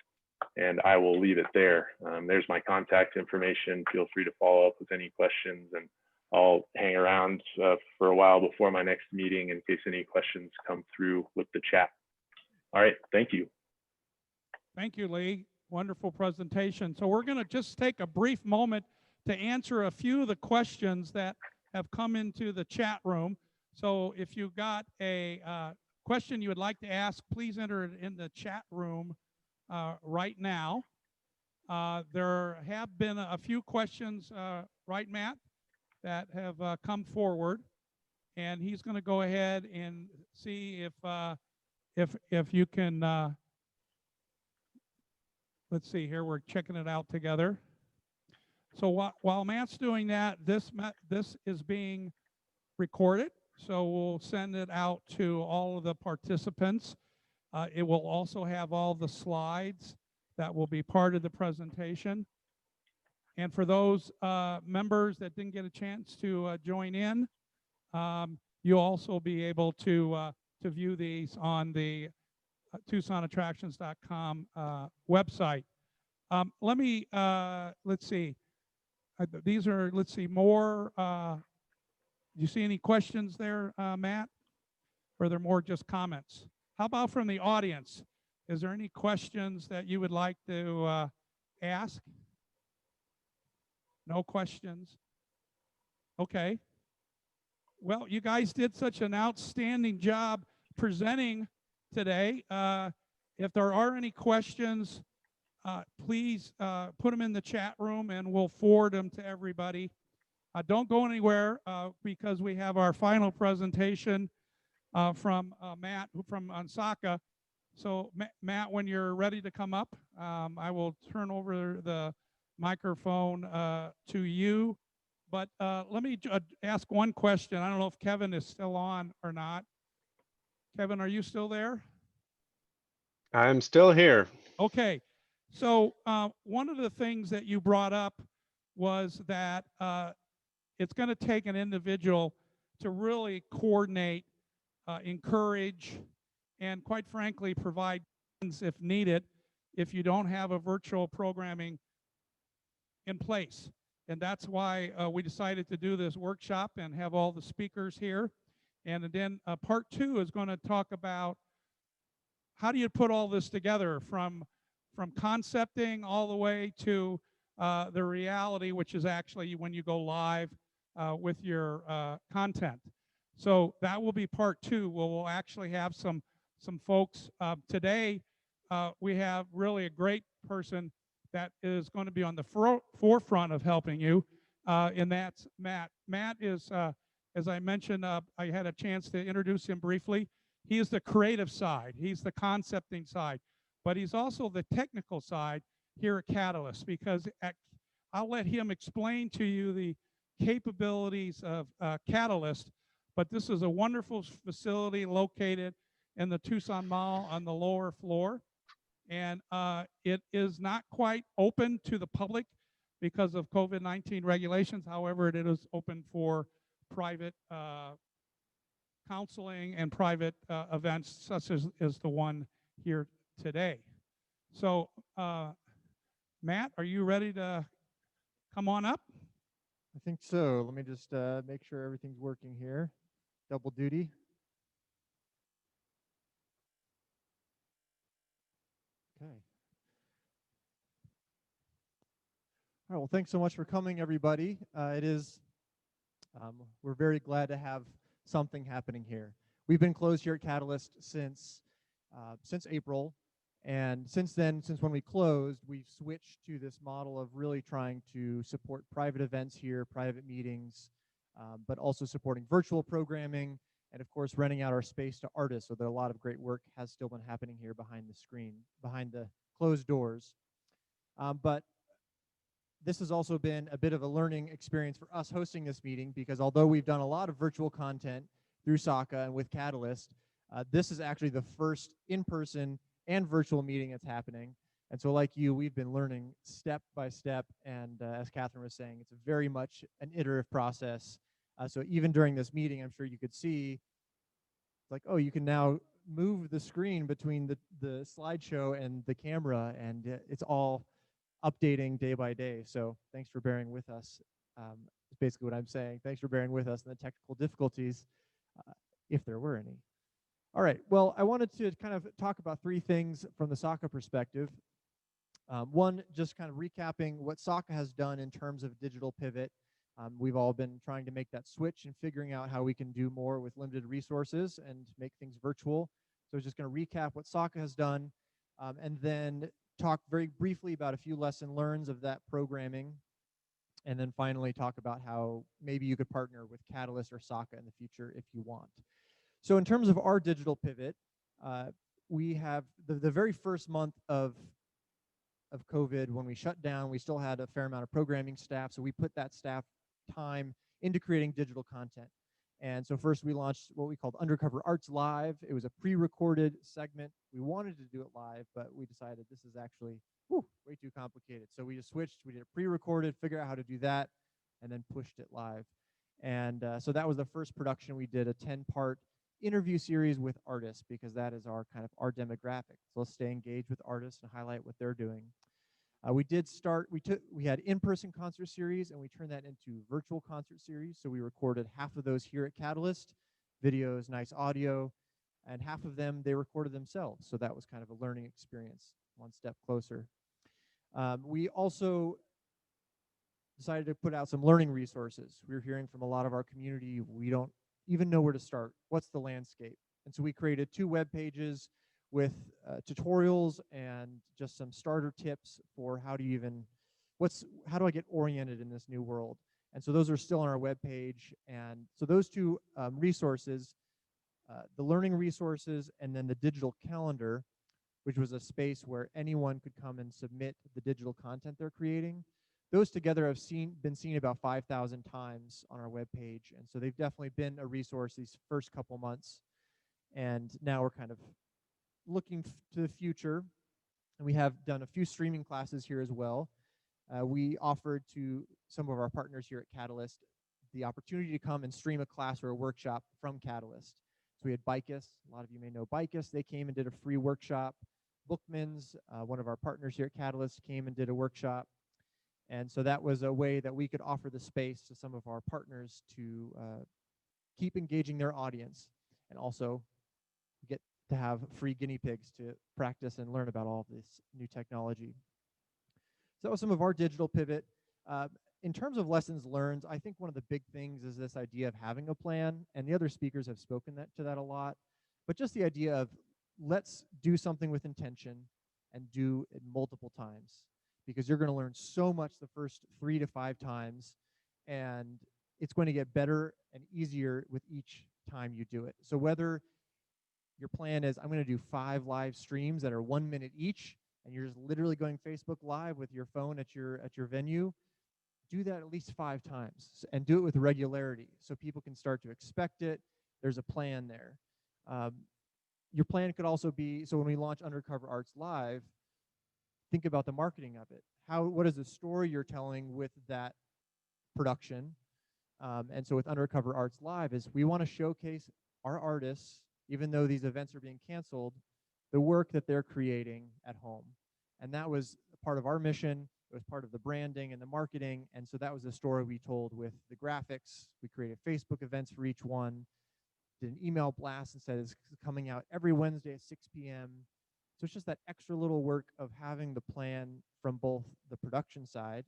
And I will leave it there. There's my contact information. Feel free to follow up with any questions, and I'll hang around for a while before my next meeting in case any questions come through with the chat. All right, thank you. Thank you, Lee. Wonderful presentation. So we're going to just take a brief moment to answer a few of the questions that have come into the chat room. So if you've got a question you would like to ask, please enter it in the chat room right now. There have been a few questions, right, Matt, that have come forward, and he's going to go ahead and see if you can. Let's see here. We're checking it out together. So while Matt's doing that, this is being recorded. So we'll send it out to all of the participants. It will also have all the slides that will be part of the presentation. And for those members that didn't get a chance to join in, you'll also be able to view these on the TucsonAttractions.com website. Let me, let's see. These are, let's see, more. Do you see any questions there, Matt? Or are there more just comments? How about from the audience? Is there any questions that you would like to ask? No questions? Okay. Well, you guys did such an outstanding job presenting today. If there are any questions, please put them in the chat room and we'll forward them to everybody. Don't go anywhere because we have our final presentation from Matt from SAAA. So Matt, when you're ready to come up, I will turn over the microphone to you. But let me ask one question. I don't know if Kevin is still on or not. Kevin, are you still there? I'm still here. Okay. So one of the things that you brought up was that it's going to take an individual to really coordinate, encourage, and quite frankly, provide funds if needed if you don't have a virtual programming in place. And that's why we decided to do this workshop and have all the speakers here. And then part two is going to talk about how do you put all this together from concepting all the way to the reality, which is actually when you go live with your content. So that will be part two. We'll actually have some folks. Today, we have really a great person that is going to be on the forefront of helping you, and that's Matt. Matt is, as I mentioned, I had a chance to introduce him briefly. He is the creative side. He's the concepting side, but he's also the technical side here at Catalyst, because I'll let him explain to you the capabilities of Catalyst, but this is a wonderful facility located in the Tucson Mall on the lower floor. And it is not quite open to the public because of COVID-19 regulations. However, it is open for private counseling and private events such as the one here today. So Matt, are you ready to come on up? I think so. Let me just make sure everything's working here. Double duty. Okay. All right, well, thanks so much for coming, everybody. We're very glad to have something happening here. We've been closed here at Catalyst since April, And since then, since when we closed, we've switched to this model of really trying to support private events here, private meetings, but also supporting virtual programming, and of course, renting out our space to artists. So that a lot of great work has still been happening here behind the screen, behind the closed doors. But this has also been a bit of a learning experience for us hosting this meeting, because although we've done a lot of virtual content through SAAA and with Catalyst, this is actually the first in-person and virtual meeting that's happening. And so like you, we've been learning step by step. And as Catherine was saying, it's very much an iterative process. So even during this meeting, I'm sure you could see, like, oh, you can now move the screen between the slideshow and the camera, and it's all updating day by day. So thanks for bearing with us. Is basically what I'm saying. Thanks for bearing with us in the technical difficulties, if there were any. All right, well, I wanted to kind of talk about 3 things from the SAAA perspective. One, just kind of recapping what SAAA has done in terms of digital pivot. We've all been trying to make that switch and figuring out how we can do more with limited resources and make things virtual. So I'm just going to recap what SAAA has done, and then talk very briefly about a few lesson learns of that programming, and then finally talk about how maybe you could partner with Catalyst or SAAA in the future if you want. So in terms of our digital pivot, we have the very first month of COVID, when we shut down, we still had a fair amount of programming staff, so we put that staff time into creating digital content. And so first we launched what we called Undercover Arts Live. It was a pre-recorded segment. We wanted to do it live, but we decided this is actually way too complicated. So we just switched, we did it pre-recorded, figured out how to do that, and then pushed it live. And so that was the first production. We did a 10-part interview series with artists, because that is our kind of our demographic. So let's stay engaged with artists and highlight what they're doing. We had in-person concert series, and we turned that into virtual concert series. So we recorded half of those here at Catalyst, videos, nice audio, and half of them they recorded themselves. So that was kind of a learning experience, one step closer. We also decided to put out some learning resources. We were hearing from a lot of our community, we don't even know where to start. What's the landscape? And so we created 2 web pages with tutorials and just some starter tips for how do you even, how do I get oriented in this new world? And so those are still on our webpage. And so those 2 resources, the learning resources and then the digital calendar, which was a space where anyone could come and submit the digital content they're creating. Those together have been seen about 5,000 times on our webpage. And so they've definitely been a resource these first couple months. And now we're kind of looking to the future. And we have done a few streaming classes here as well. We offered to some of our partners here at Catalyst the opportunity to come and stream a class or a workshop from Catalyst. So we had Bicus, a lot of you may know Bicus. They came and did a free workshop. Bookman's, one of our partners here at Catalyst, came and did a workshop. And so that was a way that we could offer the space to some of our partners to keep engaging their audience, and also get to have free guinea pigs to practice and learn about all of this new technology. So that was some of our digital pivot. In terms of lessons learned, I think one of the big things is this idea of having a plan, and the other speakers have spoken to that a lot, but just the idea of let's do something with intention and do it multiple times, because you're going to learn so much the first 3 to 5 times, and it's going to get better and easier with each time you do it. So whether your plan is, I'm going to do 5 live streams that are 1 minute each, and you're just literally going Facebook Live with your phone at your venue, do that at least 5 times, and do it with regularity so people can start to expect it. There's a plan there. Your plan could also be, so when we launch Undercover Arts Live, think about the marketing of it. What is the story you're telling with that production? And so with Undercover Arts Live is we want to showcase our artists, even though these events are being canceled, the work that they're creating at home. And that was part of our mission. It was part of the branding and the marketing. And so that was the story we told with the graphics. We created Facebook events for each one, did an email blast and said it's coming out every Wednesday at 6 p.m. So it's just that extra little work of having the plan from both the production side,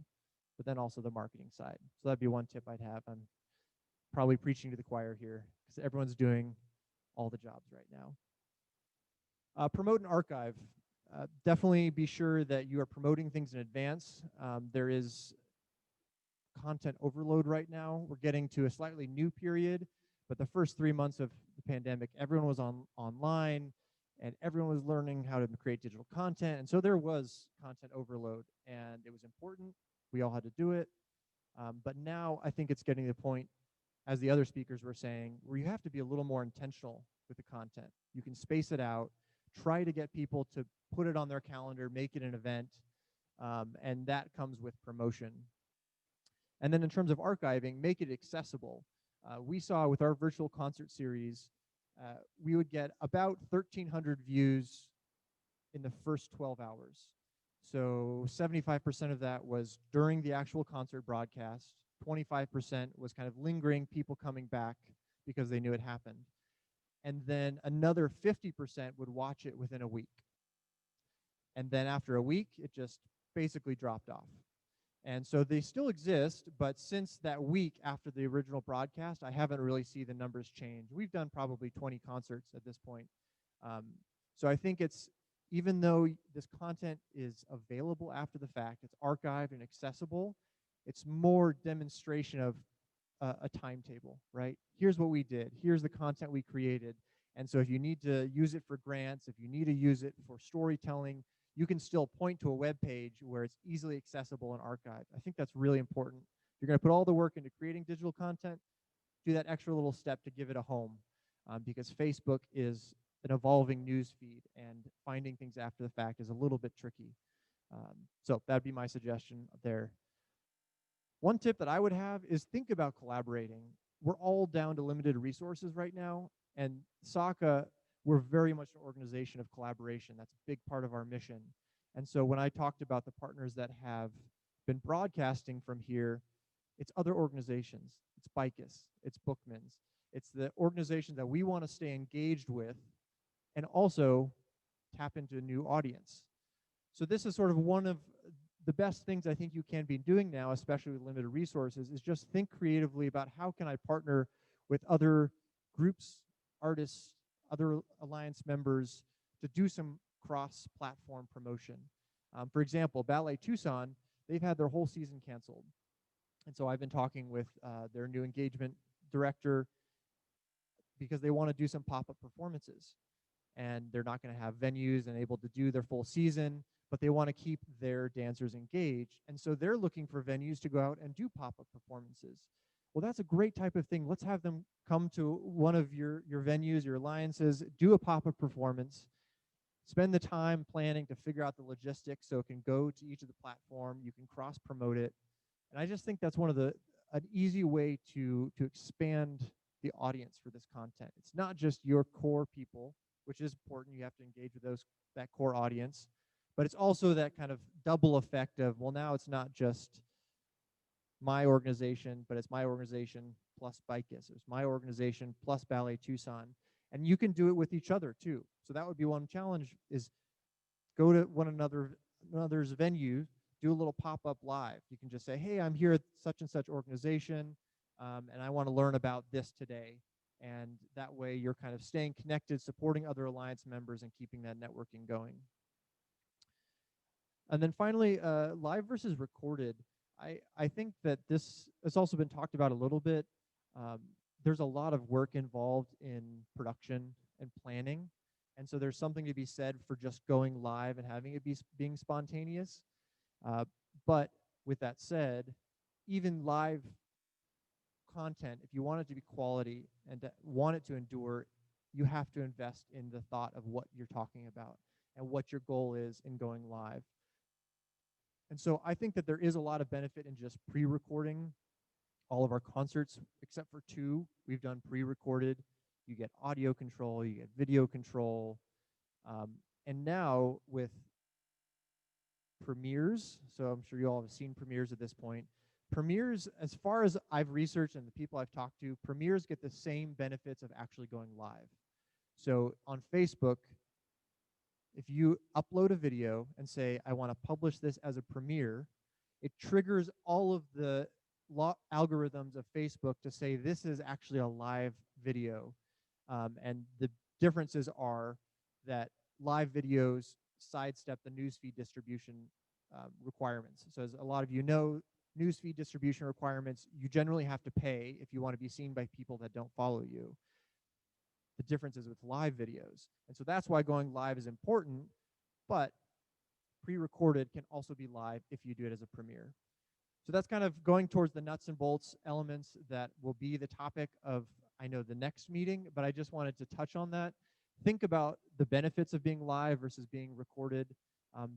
but then also the marketing side. So that'd be one tip I'd have. I'm probably preaching to the choir here because everyone's doing all the jobs right now. Promote and archive. Definitely be sure that you are promoting things in advance. There is content overload right now. We're getting to a slightly new period, but the first 3 months of the pandemic, everyone was online and everyone was learning how to create digital content. And so there was content overload and it was important. We all had to do it. But now I think it's getting to the point, as the other speakers were saying, where you have to be a little more intentional with the content. You can space it out, try to get people to put it on their calendar, make it an event, and that comes with promotion. And then in terms of archiving, make it accessible. We saw with our virtual concert series, we would get about 1,300 views in the first 12 hours. So 75% of that was during the actual concert broadcast. 25% was kind of lingering, people coming back because they knew it happened. And then another 50% would watch it within a week. And then after a week, it just basically dropped off. And so they still exist, but since that week after the original broadcast, I haven't really seen the numbers change. We've done probably 20 concerts at this point. So I think it's, even though this content is available after the fact, it's archived and accessible, it's more demonstration of a timetable, right? Here's what we did. Here's the content we created. And so if you need to use it for grants, if you need to use it for storytelling, you can still point to a web page where it's easily accessible and archived. I think that's really important. If you're going to put all the work into creating digital content, do that extra little step to give it a home, because Facebook is an evolving news feed, and finding things after the fact is a little bit tricky. So that'd be my suggestion there. One tip that I would have is think about collaborating. We're all down to limited resources right now, and SAAA, we're very much an organization of collaboration. That's a big part of our mission. And so when I talked about the partners that have been broadcasting from here, it's other organizations. It's BICUS, it's Bookman's. It's the organizations that we want to stay engaged with and also tap into a new audience. So this is sort of one of the best things I think you can be doing now, especially with limited resources, is just think creatively about how can I partner with other groups, artists, other alliance members to do some cross-platform promotion. For example, Ballet Tucson, they've had their whole season canceled. And so I've been talking with their new engagement director because they want to do some pop-up performances. And they're not going to have venues and able to do their full season, but they want to keep their dancers engaged. And so they're looking for venues to go out and do pop-up performances. Well, that's a great type of thing. Let's have them come to one of your venues, your alliances, do a pop-up performance, spend the time planning to figure out the logistics so it can go to each of the platform, you can cross-promote it. And I just think that's an easy way to expand the audience for this content. It's not just your core people, which is important. You have to engage with that core audience, but it's also that kind of double effect of, well, now it's not just my organization, but it's my organization plus BICUS. It's my organization plus Ballet Tucson. And you can do it with each other too. So that would be one challenge, is go to one another's venue, do a little pop-up live. You can just say, hey, I'm here at such and such organization, and I want to learn about this today. And that way you're kind of staying connected, supporting other alliance members, and keeping that networking going. And then finally, live versus recorded. I think that this has also been talked about a little bit. There's a lot of work involved in production and planning. And so there's something to be said for just going live and having it being spontaneous. But with that said, even live content, if you want it to be quality and to want it to endure, you have to invest in the thought of what you're talking about and what your goal is in going live. And so I think that there is a lot of benefit in just pre-recording all of our concerts, except for 2. We've done pre-recorded. You get audio control, you get video control. And now with premieres, so I'm sure you all have seen premieres at this point. Premieres, as far as I've researched and the people I've talked to, premieres get the same benefits of actually going live. So on Facebook, if you upload a video and say, I want to publish this as a premiere, it triggers all of the algorithms of Facebook to say this is actually a live video. And the differences are that live videos sidestep the newsfeed distribution requirements. So as a lot of you know, newsfeed distribution requirements, you generally have to pay if you want to be seen by people that don't follow you. The difference is with live videos. And so that's why going live is important, but pre-recorded can also be live if you do it as a premiere. So that's kind of going towards the nuts and bolts elements that will be the topic of, I know, the next meeting, but I just wanted to touch on that. Think about the benefits of being live versus being recorded.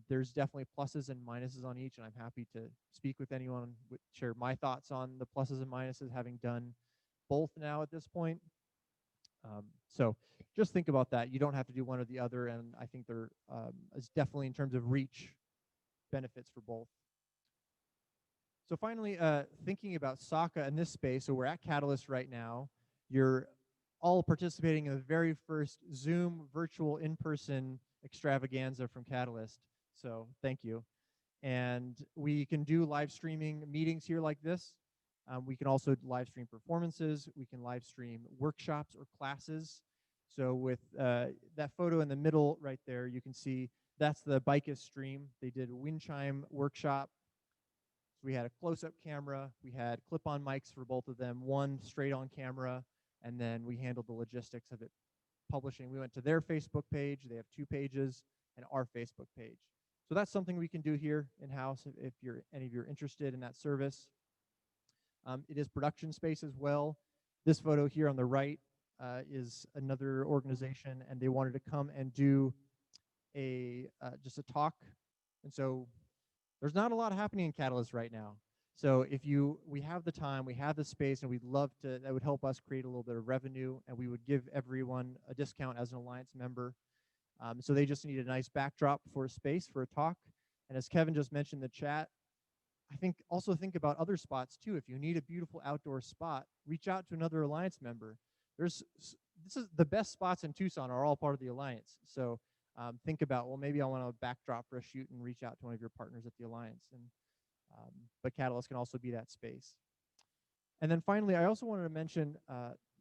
There's definitely pluses and minuses on each, and I'm happy to speak with anyone, share my thoughts on the pluses and minuses, having done both now at this point. So just think about that. You don't have to do one or the other, and I think there is definitely, in terms of reach, benefits for both. So finally, thinking about SAAA in this space, so we're at Catalyst right now. You're all participating in the very first Zoom virtual in-person extravaganza from Catalyst. So thank you. And we can do live streaming meetings here like this. We can also live stream performances. We can live stream workshops or classes. So with that photo in the middle right there, you can see that's the Bicus stream. They did a wind chime workshop. So we had a close-up camera. We had clip-on mics for both of them, one straight on camera, and then we handled the logistics of it publishing. We went to their Facebook page. They have 2 pages, and our Facebook page. So that's something we can do here in-house if any of you are interested in that service. It is production space as well. This photo here on the right is another organization, and they wanted to come and do just a talk. And so there's not a lot happening in Catalyst right now. So if we have the time, we have the space, and we'd love to, that would help us create a little bit of revenue, and we would give everyone a discount as an Alliance member. So they just need a nice backdrop for a space for a talk. And as Kevin just mentioned in the chat, I think also think about other spots too. If you need a beautiful outdoor spot, reach out to another Alliance member. This is the best spots in Tucson are all part of the Alliance. So think about, well, maybe I want a backdrop for a shoot, and reach out to one of your partners at the Alliance. And but Catalyst can also be that space. And then finally, I also wanted to mention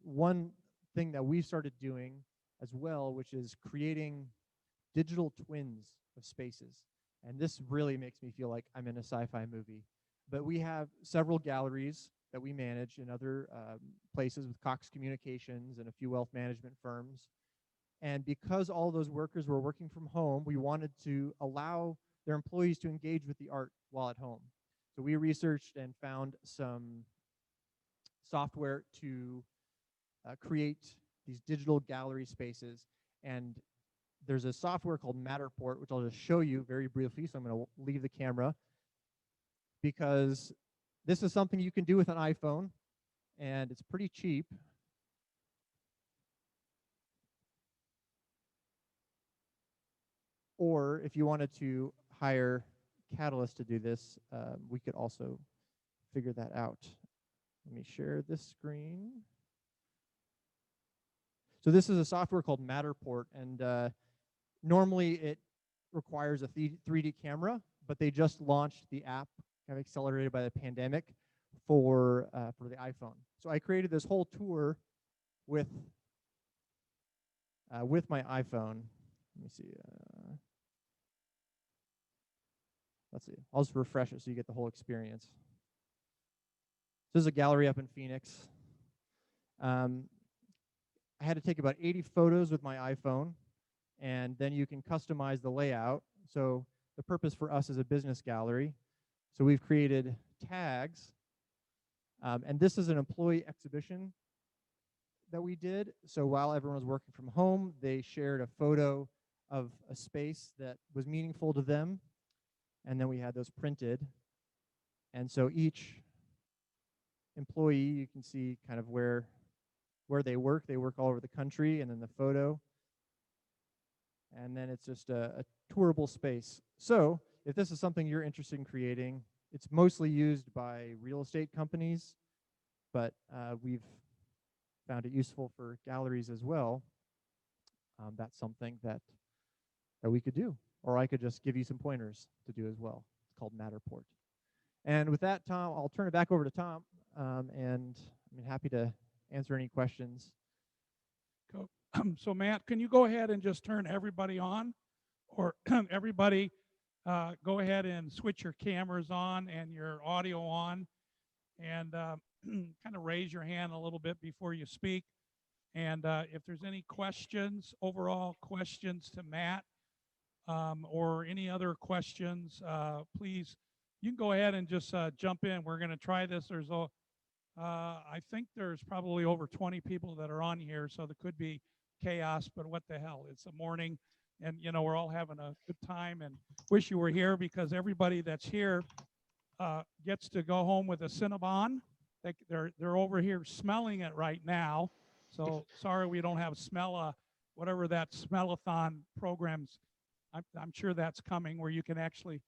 one thing that we've started doing as well, which is creating digital twins of spaces. And this really makes me feel like I'm in a sci-fi movie. But we have several galleries that we manage in other places with Cox Communications and a few wealth management firms. And because all those workers were working from home, we wanted to allow their employees to engage with the art while at home. So we researched and found some software to create these digital gallery spaces. And there's a software called Matterport, which I'll just show you very briefly. So I'm going to leave the camera, because this is something you can do with an iPhone, and it's pretty cheap. Or if you wanted to hire Catalyst to do this, we could also figure that out. Let me share this screen. So this is a software called Matterport, and normally it requires a 3D camera, but they just launched the app, kind of accelerated by the pandemic, for the iPhone. So I created this whole tour with my iPhone. Let me see. Let's see. I'll just refresh it so you get the whole experience. This is a gallery up in Phoenix. I had to take about 80 photos with my iPhone, and then you can customize the layout. So the purpose for us is a business gallery. So we've created tags, and this is an employee exhibition that we did. So while everyone was working from home, they shared a photo of a space that was meaningful to them, and then we had those printed. And so each employee, you can see kind of where they work. They work all over the country, and then the photo. And then it's just a tourable space. So if this is something you're interested in creating, it's mostly used by real estate companies, but we've found it useful for galleries as well. That's something that we could do. Or I could just give you some pointers to do as well. It's called Matterport. And with that, Tom, I'll turn it back over to Tom, and I'm happy to answer any questions. So Matt, can you go ahead and just turn everybody on, or everybody go ahead and switch your cameras on and your audio on, and kind of raise your hand a little bit before you speak. And if there's any questions, overall questions to Matt, or any other questions, please, you can go ahead and just jump in. We're going to try this. I think there's probably over 20 people that are on here, so there could be chaos, but what the hell? It's a morning, and we're all having a good time, and wish you were here, because everybody that's here gets to go home with a Cinnabon. They're over here smelling it right now. So sorry we don't have whatever that smellathon programs. I'm sure that's coming, where you can actually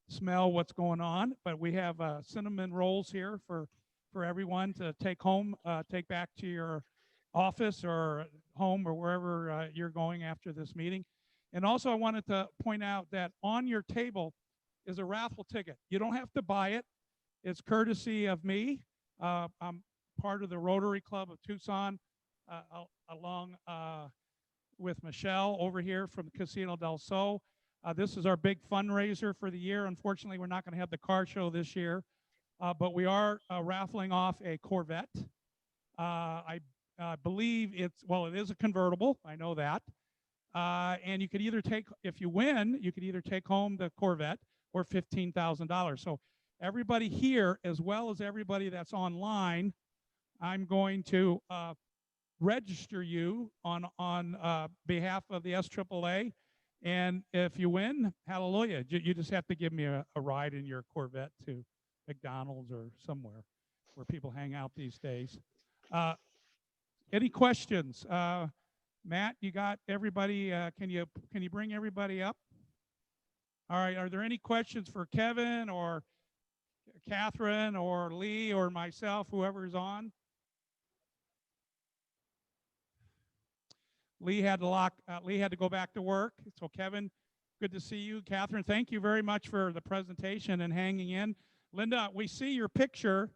smell what's going on. But we have cinnamon rolls here for everyone to take home, take back to your office or home or wherever you're going after this meeting. And also I wanted to point out that on your table is a raffle ticket. You don't have to buy it. It's courtesy of me. I'm part of the Rotary Club of Tucson, along with Michelle over here from Casino del Sol. This is our big fundraiser for the year. Unfortunately, we're not going to have the car show this year, but we are raffling off a Corvette. I believe it is a convertible. I know that. And you could either if you win, you could either take home the Corvette or $15,000. So everybody here, as well as everybody that's online, I'm going to register you on behalf of the SAAA. And if you win, hallelujah, you just have to give me a ride in your Corvette to McDonald's or somewhere where people hang out these days. Any questions? Matt, you got everybody? Can you bring everybody up? All right. Are there any questions for Kevin or Catherine or Lee or myself, whoever's on? Lee had to go back to work. So Kevin, good to see you. Catherine, thank you very much for the presentation and hanging in. Linda, we see your picture.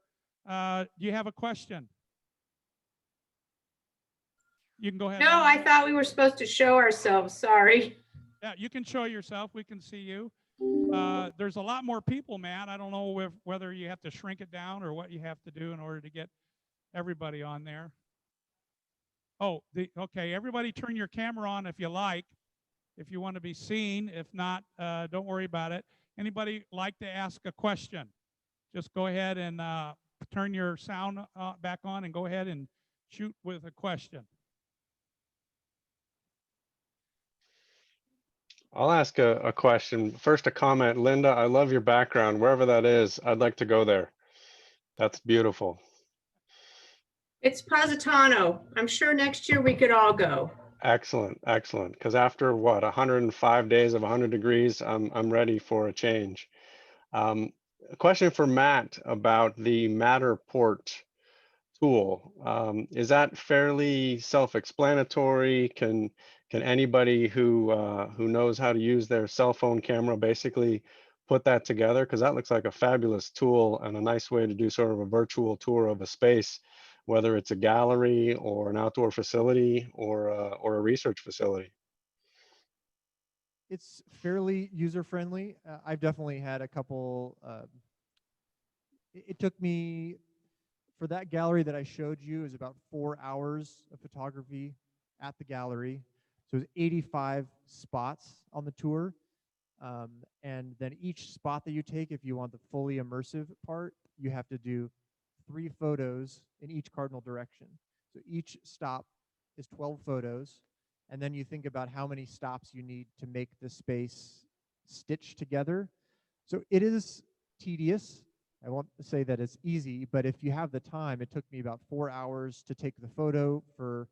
Do you have a question? You can go ahead. No, I thought we were supposed to show ourselves. Sorry. Yeah, you can show yourself. We can see you. There's a lot more people, Matt. I don't know whether you have to shrink it down or what you have to do in order to get everybody on there. Oh, okay. Everybody turn your camera on if you like, if you want to be seen. If not, don't worry about it. Anybody like to ask a question? Just go ahead and turn your sound back on and go ahead and shoot with a question. I'll ask a question. First, a comment. Linda, I love your background. Wherever that is, I'd like to go there. That's beautiful. It's Positano. I'm sure next year we could all go. Excellent, excellent. Because after what, 105 days of 100 degrees, I'm ready for a change. A question for Matt about the Matterport tool. Is that fairly self-explanatory? Can anybody who knows how to use their cell phone camera basically put that together? Because that looks like a fabulous tool and a nice way to do sort of a virtual tour of a space, whether it's a gallery or an outdoor facility or a research facility. It's fairly user-friendly. I've definitely had a couple. It took me, for that gallery that I showed you, is about 4 hours of photography at the gallery. So it was 85 spots on the tour. And then each spot that you take, if you want the fully immersive part, you have to do 3 photos in each cardinal direction. So each stop is 12 photos. And then you think about how many stops you need to make the space stitch together. So it is tedious. I won't say that it's easy, but if you have the time, it took me about 4 hours to take the photo for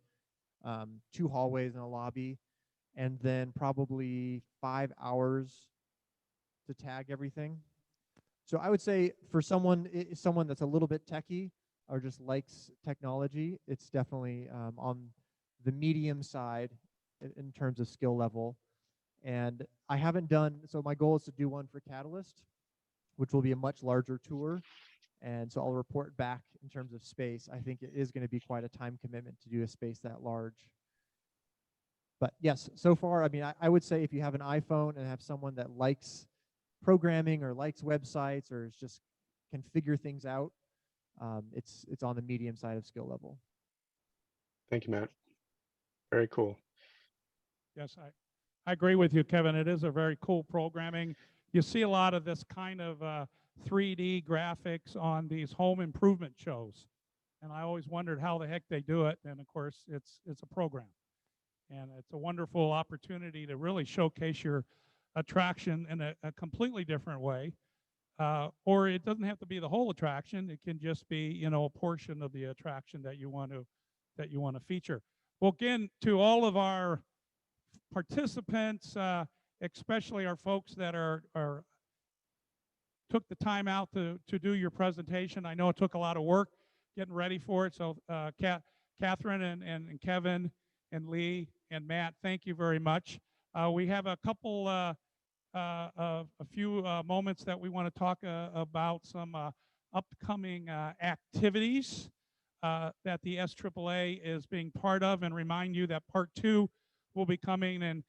2 hallways and a lobby, and then probably 5 hours to tag everything. So I would say for someone that's a little bit techie or just likes technology, it's definitely on the medium side in terms of skill level. And I haven't done, so my goal is to do one for Catalyst, which will be a much larger tour. And so I'll report back in terms of space. I think it is going to be quite a time commitment to do a space that large. But yes, so far, I mean, I would say if you have an iPhone and have someone that likes programming or likes websites or is just can figure things out, it's on the medium side of skill level. Thank you, Matt. Very cool. Yes, I agree with you, Kevin. It is a very cool programming. You see a lot of this kind of 3D graphics on these home improvement shows. And I always wondered how the heck they do it. And of course, it's a program. And it's a wonderful opportunity to really showcase your attraction in a completely different way. Or it doesn't have to be the whole attraction. It can just be, you know, a portion of the attraction that you want to feature. Well, again, to all of our participants, especially our folks that took the time out to do your presentation. I know it took a lot of work getting ready for it. So Catherine and Kevin and Lee and Matt, thank you very much. We have a couple, a few moments that we want to talk about some upcoming activities that the SAAA is being part of, and remind you that part 2 will be coming. And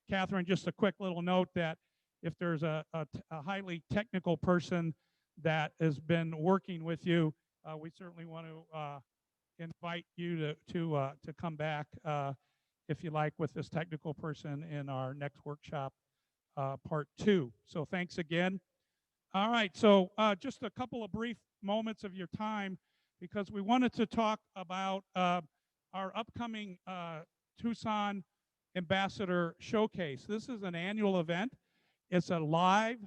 Catherine, just a quick little note that if there's a highly technical person that has been working with you, we certainly want to invite you to come back if you like with this technical person in our next workshop, part 2. So thanks again. All right, so just a couple of brief moments of your time, because we wanted to talk about our upcoming Tucson Ambassador Showcase. This is an annual event. It's a live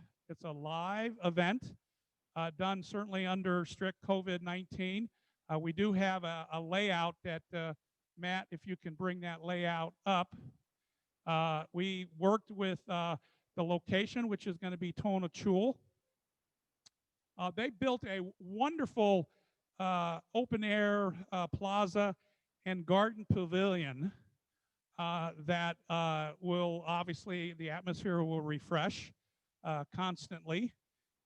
event done certainly under strict COVID-19. We do have a layout that, Matt, if you can bring that layout up. We worked with the location, which is going to be Tonachul. They built a wonderful open air plaza and garden pavilion that will obviously, the atmosphere will refresh constantly.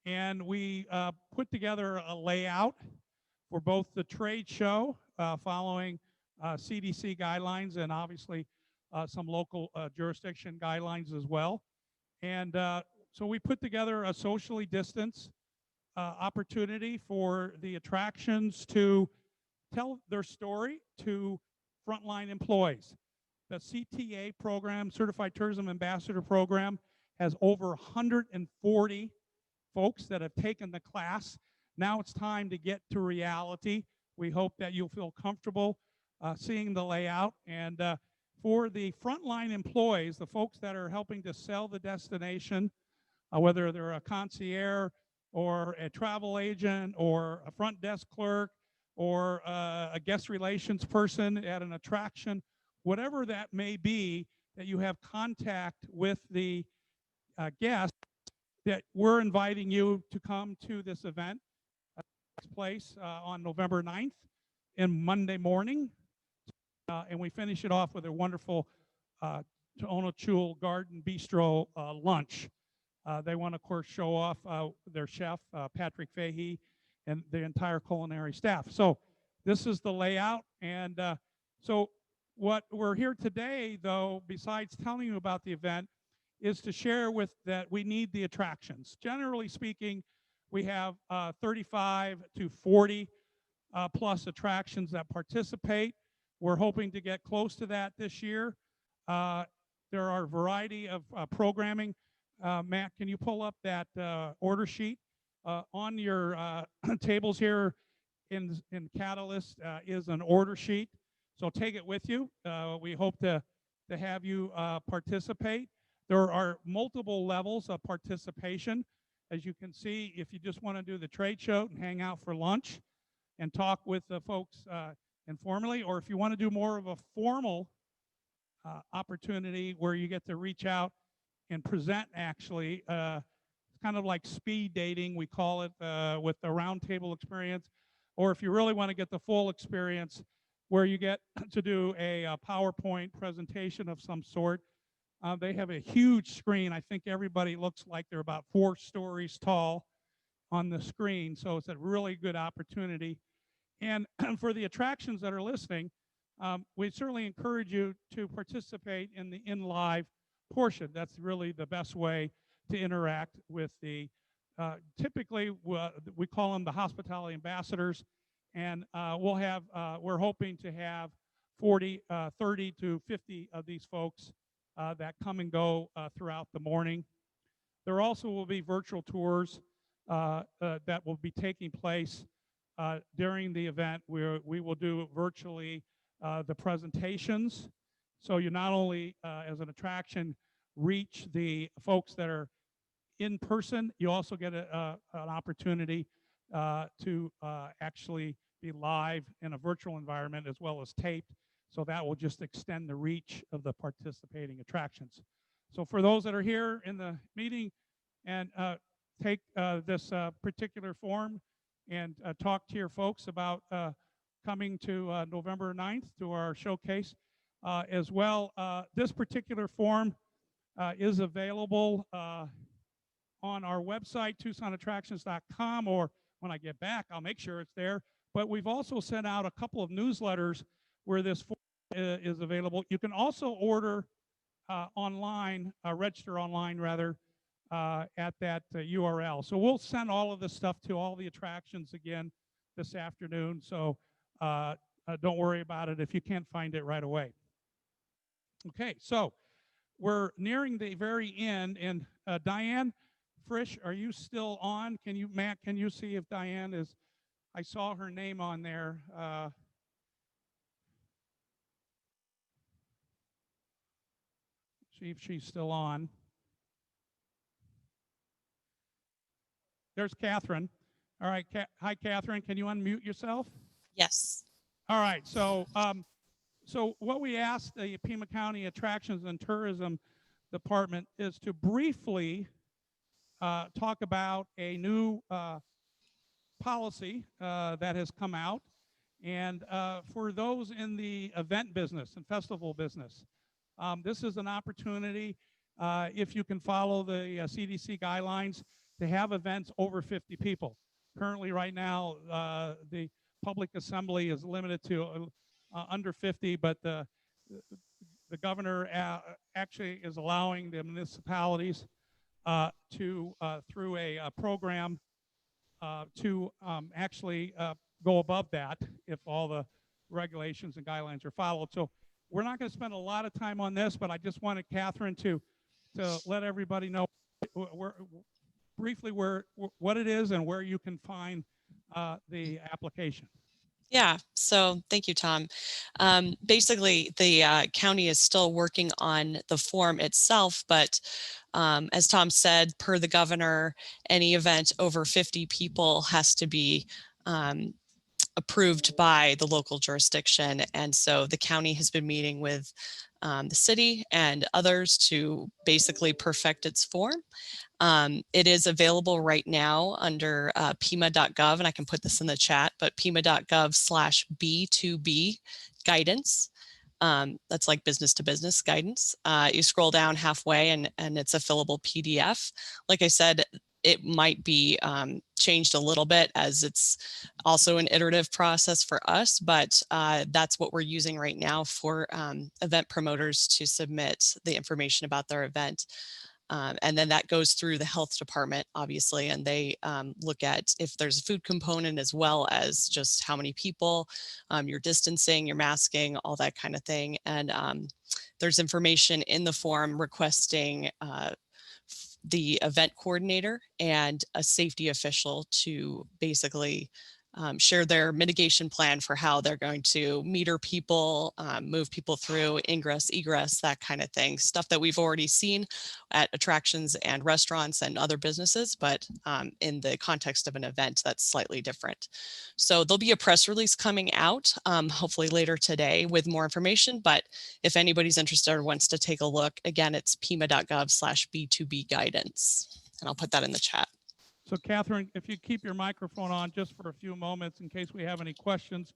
And we put together a layout for both the trade show following CDC guidelines and obviously some local jurisdiction guidelines as well. And so we put together a socially distanced opportunity for the attractions to tell their story to frontline employees. The CTA program, Certified Tourism Ambassador program, has over 140 folks that have taken the class. Now it's time to get to reality. We hope that you'll feel comfortable seeing the layout. And for the frontline employees, the folks that are helping to sell the destination, whether they're a concierge or a travel agent or a front desk clerk or a guest relations person at an attraction, whatever that may be, that you have contact with the guest, that we're inviting you to come to this event. It takes place on November 9th and Monday morning. And we finish it off with a wonderful Tonachul Garden Bistro lunch. They want to, of course, show off their chef, Patrick Fahey, and the entire culinary staff. So this is the layout. And so what we're here today, though, besides telling you about the event, is to share with that we need the attractions. Generally speaking, we have 35 to 40 plus attractions that participate. We're hoping to get close to that this year. There are a variety of programming. Matt, can you pull up that order sheet? On your tables here in Catalyst is an order sheet. So take it with you. We hope to have you participate. There are multiple levels of participation. As you can see, if you just want to do the trade show and hang out for lunch and talk with the folks informally, or if you want to do more of a formal opportunity where you get to reach out and present, actually, it's kind of like speed dating, we call it, with the roundtable experience. Or if you really want to get the full experience, where you get to do a PowerPoint presentation of some sort. They have a huge screen. I think everybody looks like they're about 4 stories tall on the screen. So it's a really good opportunity. And for the attractions that are listening, we certainly encourage you to participate in the in-live portion. That's really the best way to interact with the, typically we call them the hospitality ambassadors, and we're hoping to have 30 to 50 of these folks that come and go throughout the morning. There also will be virtual tours that will be taking place during the event, where we will do virtually the presentations. So you not only, as an attraction, reach the folks that are in person, you also get an opportunity to actually be live in a virtual environment as well as taped. So that will just extend the reach of the participating attractions. So for those that are here in the meeting and take this particular form and talk to your folks about coming to November 9th to our showcase as well. This particular form is available on our website, TucsonAttractions.com, or when I get back, I'll make sure it's there. But we've also sent out a couple of newsletters where this form is available. You can also order online, register online rather, at that URL. So we'll send all of this stuff to all the attractions again this afternoon. So don't worry about it if you can't find it right away. Okay, so we're nearing the very end, and Diane Frisch, are you still on? Can you, Matt, can you see if Diane is, I saw her name on there. See if she's still on. There's Catherine. All right, hi Catherine, can you unmute yourself? Yes. All right, so so what we asked the Pima County Attractions and Tourism Department is to briefly talk about a new policy that has come out, and for those in the event business and festival business, this is an opportunity, if you can follow the CDC guidelines, to have events over 50 people. Currently, right now, the public assembly is limited to under 50, but the governor actually is allowing the municipalities to, through a program, to actually go above that if all the regulations and guidelines are followed. So we're not going to spend a lot of time on this, but I just wanted Catherine to let everybody know briefly what it is and where you can find the application. Yeah, so thank you, Tom. Basically, the county is still working on the form itself, but as Tom said, per the governor, any event over 50 people has to be approved by the local jurisdiction. And so the county has been meeting with the city and others to basically perfect its form. It is available right now under pima.gov, and I can put this in the chat, but pima.gov/B2B guidance. That's like business to business guidance. You scroll down halfway and it's a fillable PDF. Like I said, it might be changed a little bit as it's also an iterative process for us, but that's what we're using right now for event promoters to submit the information about their event. And then that goes through the health department, obviously, and they look at if there's a food component as well as just how many people, your distancing, your masking, all that kind of thing. And there's information in the form requesting the event coordinator and a safety official to basically share their mitigation plan for how they're going to meter people, move people through, ingress, egress, that kind of thing. Stuff that we've already seen at attractions and restaurants and other businesses, but in the context of an event, that's slightly different. So there'll be a press release coming out, hopefully later today with more information. But if anybody's interested or wants to take a look, again, it's pima.gov/B2B guidance. And I'll put that in the chat. So Catherine, if you keep your microphone on just for a few moments in case we have any questions.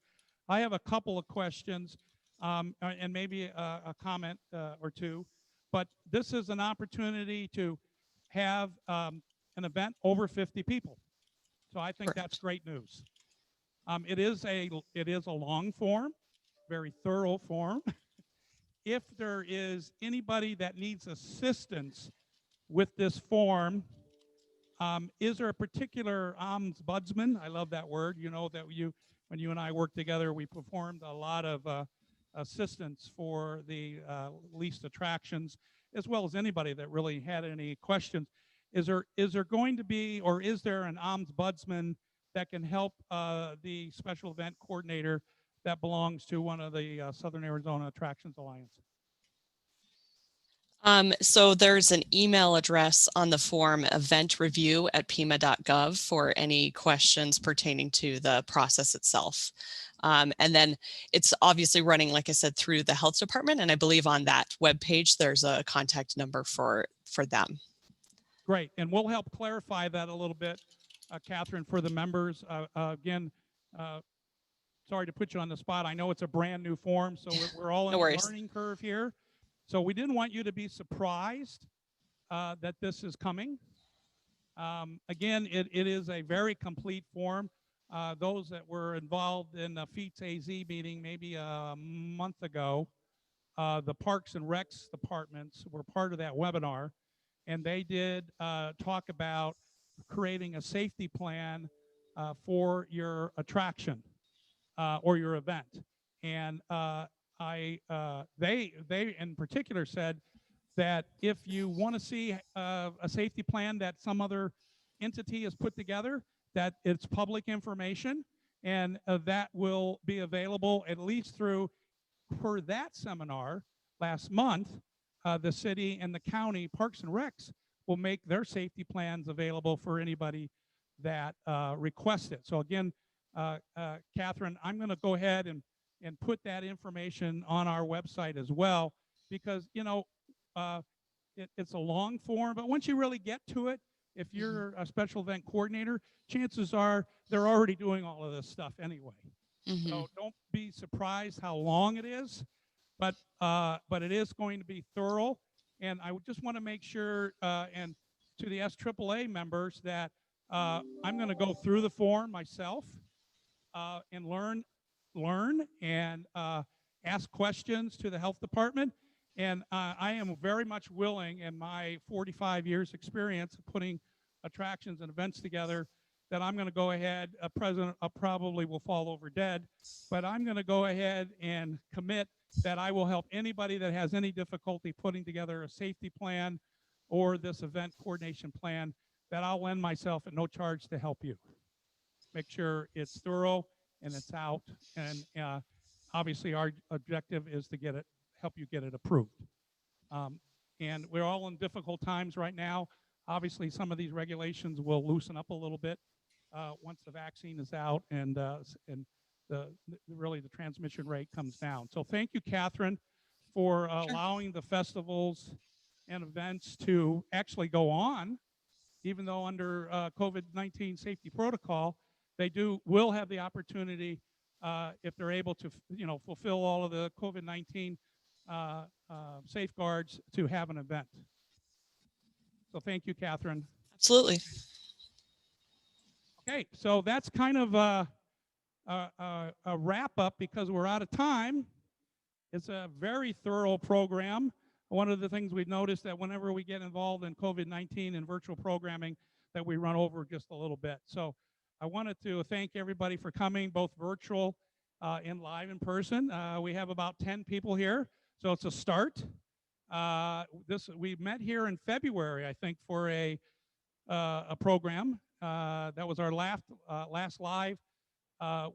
I have a couple of questions and maybe a comment or two, but this is an opportunity to have an event over 50 people. So I think that's great news. It is a long form. very thorough form. If there is anybody that needs assistance with this form, is there a particular ombudsman? I love that word. You know that when you and I worked together, we performed a lot of assistance for the leased attractions, as well as anybody that really had any questions. Is there going to be, or is there an ombudsman that can help the special event coordinator that belongs to one of the Southern Arizona Attractions Alliance? So there's an email address on the form, eventreview@pima.gov, for any questions pertaining to the process itself. And then it's obviously running, like I said, through the health department. And I believe on that webpage, there's a contact number for them. Great. And we'll help clarify that a little bit, Catherine, for the members. Again, sorry to put you on the spot. I know it's a brand new form, so we're all in No the worries. learning curve here. So we didn't want you to be surprised that this is coming. Again, it is a very complete form. Those that were involved in the FEATS AZ meeting maybe a month ago, the Parks and Recs departments were part of that webinar, and they did talk about creating a safety plan for your attraction or your event. And they in particular said that if you want to see a safety plan that some other entity has put together, that it's public information, and that will be available at least through, per that seminar last month, the city and the county Parks and Recs will make their safety plans available for anybody that requests it. So again, Catherine, I'm going to go ahead and put that information on our website as well, because, you know, it's a long form, but once you really get to it, if you're a special event coordinator, chances are they're already doing all of this stuff anyway. Mm-hmm. So don't be surprised how long it is, but it is going to be thorough. And I just want to make sure, and to the SAAA members, that I'm going to go through the form myself and learn and ask questions to the health department. And I am very much willing, in my 45 years experience of putting attractions and events together, that I'm going to go ahead. President probably will fall over dead, but I'm going to go ahead and commit that I will help anybody that has any difficulty putting together a safety plan or this event coordination plan, that I'll lend myself at no charge to help you. Make sure it's thorough and it's out. And obviously our objective is to get it, help you get it approved. And we're all in difficult times right now. Obviously, some of these regulations will loosen up a little bit once the vaccine is out and really the transmission rate comes down. So thank you, Catherine, for allowing the festivals and events to actually go on, even though under COVID-19 safety protocol, they will have the opportunity, if they're able to, fulfill all of the COVID-19 safeguards, to have an event. So thank you, Catherine. Absolutely. Okay, so that's kind of a wrap up because we're out of time. It's a very thorough program. One of the things we've noticed that whenever we get involved in COVID-19 and virtual programming, that we run over just a little bit. So I wanted to thank everybody for coming, both virtual and live in person. We have about 10 people here, so it's a start. We met here in February, I think, for a program. That was our last live.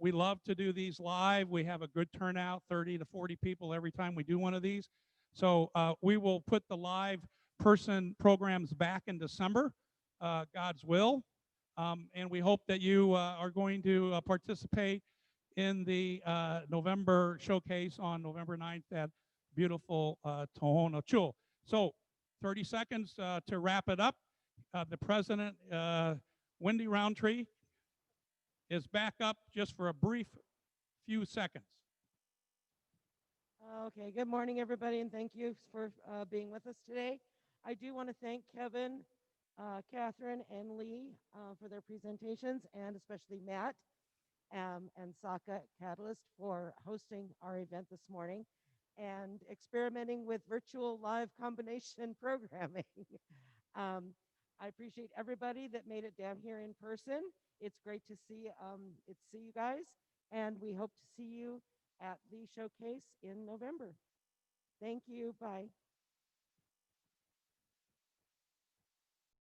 We love to do these live. We have a good turnout, 30 to 40 people every time we do one of these. So we will put the live person programs back in December, God's will. And we hope that you are going to participate in the November showcase on November 9th at beautiful Tohono Chul. So 30 seconds to wrap it up. The president, Wendy Roundtree, is back up just for a brief few seconds. Okay, good morning, everybody, and thank you for being with us today. I do want to thank Kevin, Catherine, and Lee for their presentations, and especially Matt. and SAAA Catalyst for hosting our event this morning and experimenting with virtual live combination programming. I appreciate everybody that made it down here in person. It's great to see you guys, and we hope to see you at the showcase in November. Thank you. Bye.